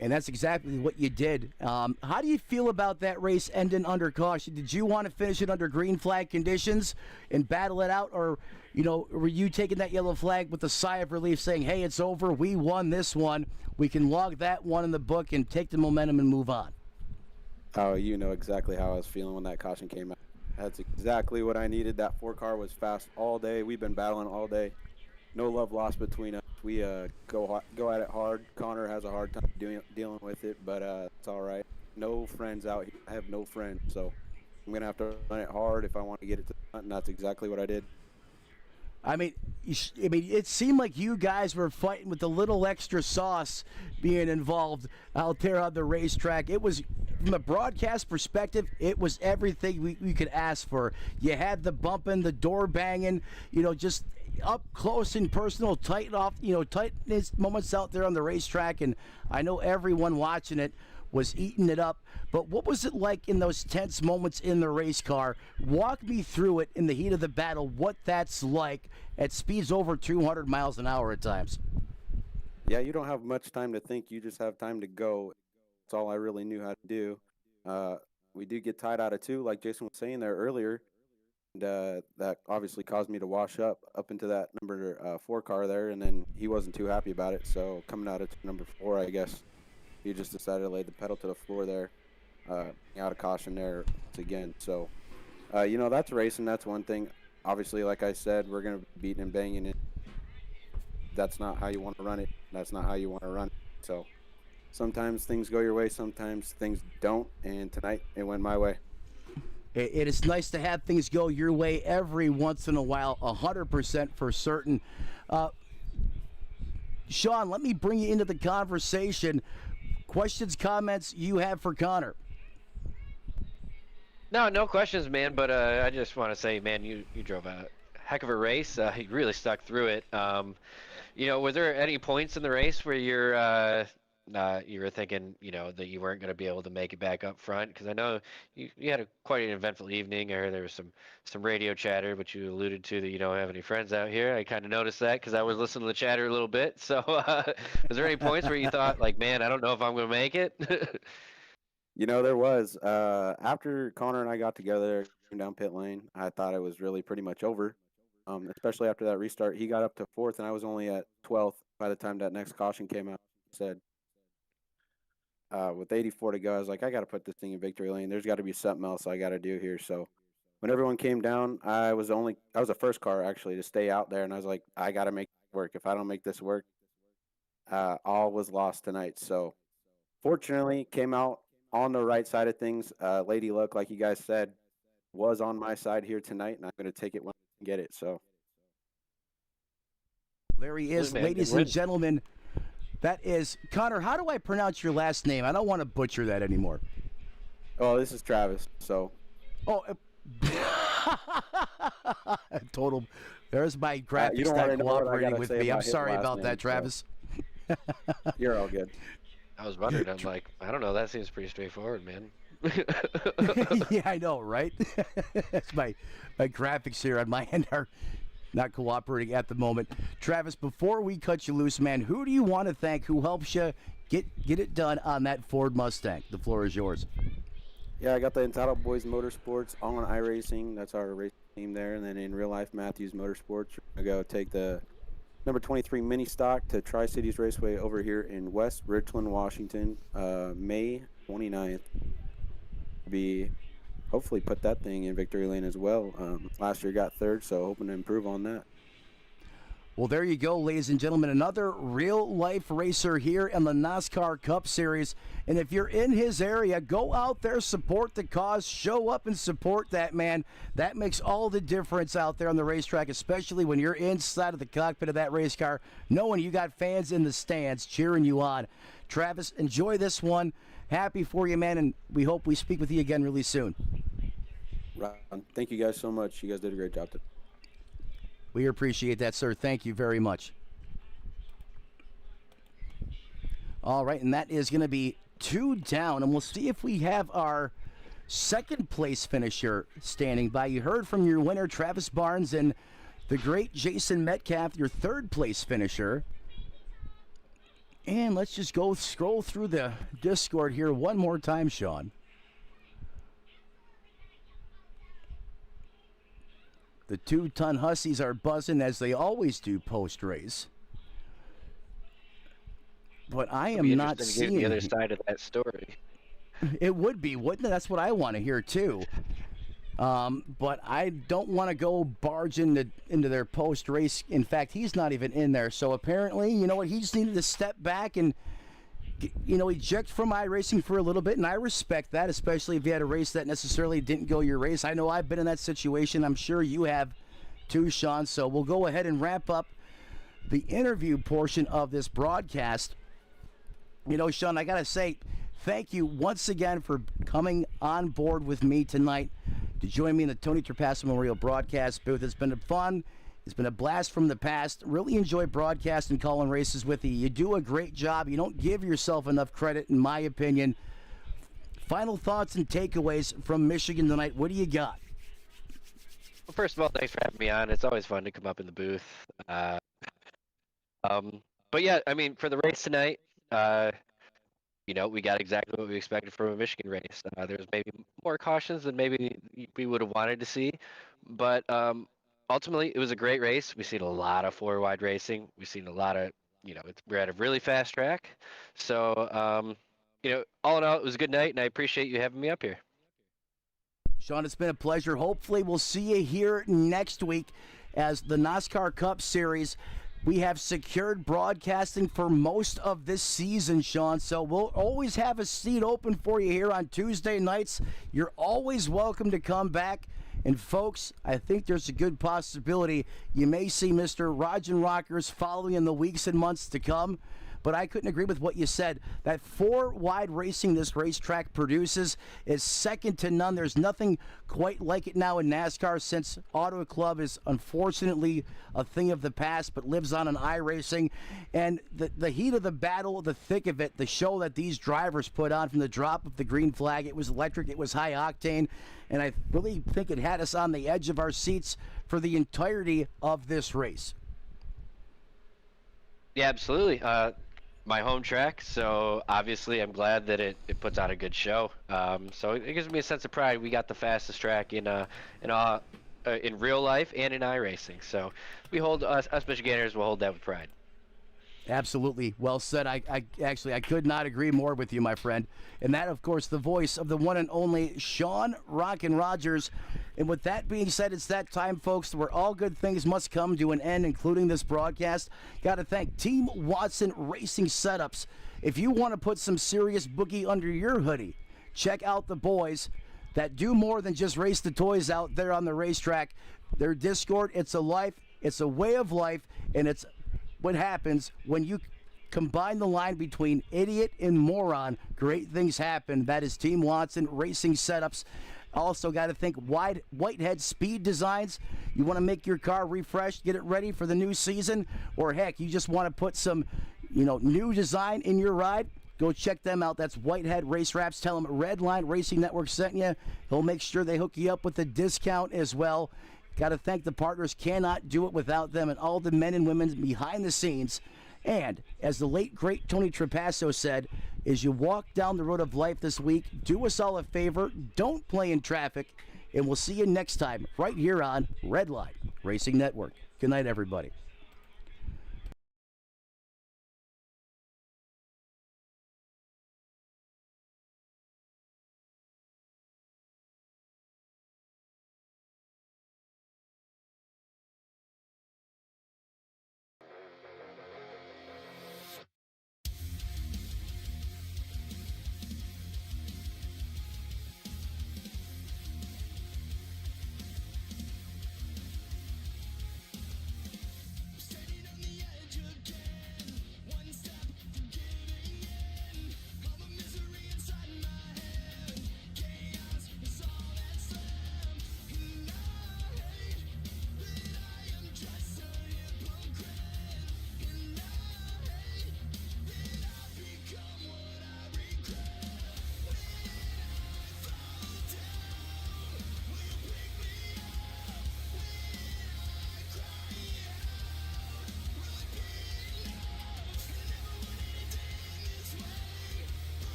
And that's exactly what you did. How do you feel about that race ending under caution? Did you want to finish it under green flag conditions and battle it out? Or, were you taking that yellow flag with a sigh of relief saying, hey, it's over, we won this one, we can log that one in the book and take the momentum and move on? Oh, you know exactly how I was feeling when that caution came out. That's exactly what I needed. That 4-car was fast all day. We've been battling all day. No love lost between us. We go at it hard. Connor has a hard time dealing with it, but it's all right. No friends out here. I have no friends, so I'm going to have to run it hard if I want to get it to the front, and that's exactly what I did. I mean, it seemed like you guys were fighting with a little extra sauce being involved out there on the racetrack. It was, from a broadcast perspective, it was everything we could ask for. You had the bumping, the door banging, just up close and personal, tightness moments out there on the racetrack, and I know everyone watching it was eating it up. But what was it like in those tense moments in the race car? Walk me through it in the heat of the battle, what that's like at speeds over 200 miles an hour at times. Yeah, you don't have much time to think. You just have time to go. That's all I really knew how to do. We did get tied out of 2, like Jason was saying there earlier. And that obviously caused me to wash up into that number 4 car there, and then he wasn't too happy about it. So coming out of number 4, I guess, he just decided to lay the pedal to the floor there, out of caution there once again. So, that's racing. That's one thing. Obviously, like I said, we're going to be beating and banging it. That's not how you want to run it. That's not how you want to run it. So sometimes things go your way, sometimes things don't, and tonight it went my way. It is nice to have things go your way every once in a while, 100% for certain. Sean, let me bring you into the conversation. Questions, comments you have for Connor? No questions, man. But I just want to say, man, you drove a heck of a race. You really stuck through it. Were there any points in the race where you were thinking, that you weren't going to be able to make it back up front? Because I know you had quite an eventful evening. I heard there was some radio chatter, but you alluded to that you don't have any friends out here. I kind of noticed that because I was listening to the chatter a little bit. So was there any points where you thought, like, man, I don't know if I'm going to make it? There was. After Connor and I got together down pit lane, I thought it was really pretty much over, especially after that restart. He got up to 4th, and I was only at 12th by the time that next caution came out. Said, with 84 to go, I was like, I got to put this thing in victory lane. There's got to be something else I got to do here. So when everyone came down, I was the first car actually to stay out there, and I was like, I got to make it work. If I don't make this work, all was lost tonight. So fortunately, came out on the right side of things. Lady Luck, like you guys said, was on my side here tonight, and I'm going to take it when I can get it. So there he is, man, ladies and gentlemen. That is Connor. How do I pronounce your last name? I don't want to butcher that anymore. Oh, this is Travis. So. Oh, total. There's my graphics you don't not wanna know what I cooperating gotta with say me. I'm about his sorry last about name, that, so. Travis. You're all good. I was wondering. I'm like, I don't know. That seems pretty straightforward, man. Yeah, I know, right? That's my graphics here on my end are not cooperating at the moment. Travis, before we cut you loose, man, who do you want to thank? Who helps you get it done on that Ford Mustang? The floor is yours. Yeah, I got the Entitled Boys Motorsports on iRacing. That's our racing team there. And then in real life, Matthews Motorsports. We're going to go take the number 23 mini stock to Tri-Cities Raceway over here in West Richland, Washington, May 29th. Be hopefully put that thing in victory lane as well. Last year got third, so hoping to improve on that. Well, there you go, ladies and gentlemen. Another real-life racer here in the Nosscar Cup Series. And if you're in his area, go out there, support the cause, show up and support that man. That makes all the difference out there on the racetrack, especially when you're inside of the cockpit of that race car, knowing you got fans in the stands cheering you on. Travis, enjoy this one. Happy for you, man, and we hope we speak with you again really soon. Right. Thank you guys so much. You guys did a great job today. We appreciate that, sir. Thank you very much. All right, and that is going to be 2 down, and we'll see if we have our second place finisher standing by. You heard from your winner, Travis Barnes, and the great Jason Metcalf, your third place finisher. And let's just go scroll through the Discord here one more time, Sean. The 2-ton Hussies are buzzing as they always do post-race. But I am not seeing the other side of that story. It would be, wouldn't it? That's what I want to hear too. But I don't want to go barge into their post-race. In fact, he's not even in there. So apparently, you know what? He just needed to step back and, eject from iRacing for a little bit, and I respect that, especially if you had a race that necessarily didn't go your race. I know I've been in that situation. I'm sure you have too, Sean. So we'll go ahead and wrap up the interview portion of this broadcast. Sean, I got to say, thank you once again for coming on board with me tonight to join me in the Tony Trapasso Memorial broadcast booth. It's been fun. It's been a blast from the past. Really enjoy broadcasting, calling races with you. You do a great job. You don't give yourself enough credit, in my opinion. Final thoughts and takeaways from Michigan tonight. What do you got? Well, first of all, thanks for having me on. It's always fun to come up in the booth. But yeah, I mean, for the race tonight, we got exactly what we expected from a Michigan race. There was maybe more cautions than maybe we would have wanted to see, but ultimately it was a great race. We've seen a lot of 4-wide racing. We've seen a lot of, we're at a really fast track. So, all in all, it was a good night, and I appreciate you having me up here. Sean, it's been a pleasure. Hopefully we'll see you here next week as the Nosscar Cup Series. We have secured broadcasting for most of this season, Sean, so we'll always have a seat open for you here on Tuesday nights. You're always welcome to come back. And, folks, I think there's a good possibility you may see Mr. Roger Rockers following in the weeks and months to come. But I couldn't agree with what you said. That 4-wide racing this racetrack produces is second to none. There's nothing quite like it now in NASCAR, since Auto Club is unfortunately a thing of the past but lives on in iRacing. And the heat of the battle, the thick of it, the show that these drivers put on from the drop of the green flag, it was electric, it was high octane, and I really think it had us on the edge of our seats for the entirety of this race. Yeah, absolutely. My home track, so obviously I'm glad that it puts on a good show. So it gives me a sense of pride. We got the fastest track in real life and in iRacing. So we hold us Michiganders will hold that with pride. Absolutely. Well said. I could not agree more with you, my friend. And that, of course, the voice of the one and only Sean Rockin' Rogers. And with that being said, it's that time, folks, where all good things must come to an end, including this broadcast. Got to thank Team Watson Racing Setups. If you want to put some serious boogie under your hoodie, check out the boys that do more than just race the toys out there on the racetrack. Their Discord, it's a life, it's a way of life, and it's what happens when you combine the line between idiot and moron. Great things happen. That is Team Watson Racing Setups. Also got to think Whitehead Speed Designs. You want to make your car refreshed, get it ready for the new season, or heck, you just want to put some, new design in your ride. Go check them out. That's Whitehead Race Wraps. Tell them Redline Racing Network sent you. He'll make sure they hook you up with a discount as well. Got to thank the partners. Cannot do it without them, and all the men and women behind the scenes. And as the late, great Tony Trapasso said, as you walk down the road of life this week, do us all a favor. Don't play in traffic, and we'll see you next time right here on Redline Racing Network. Good night, everybody.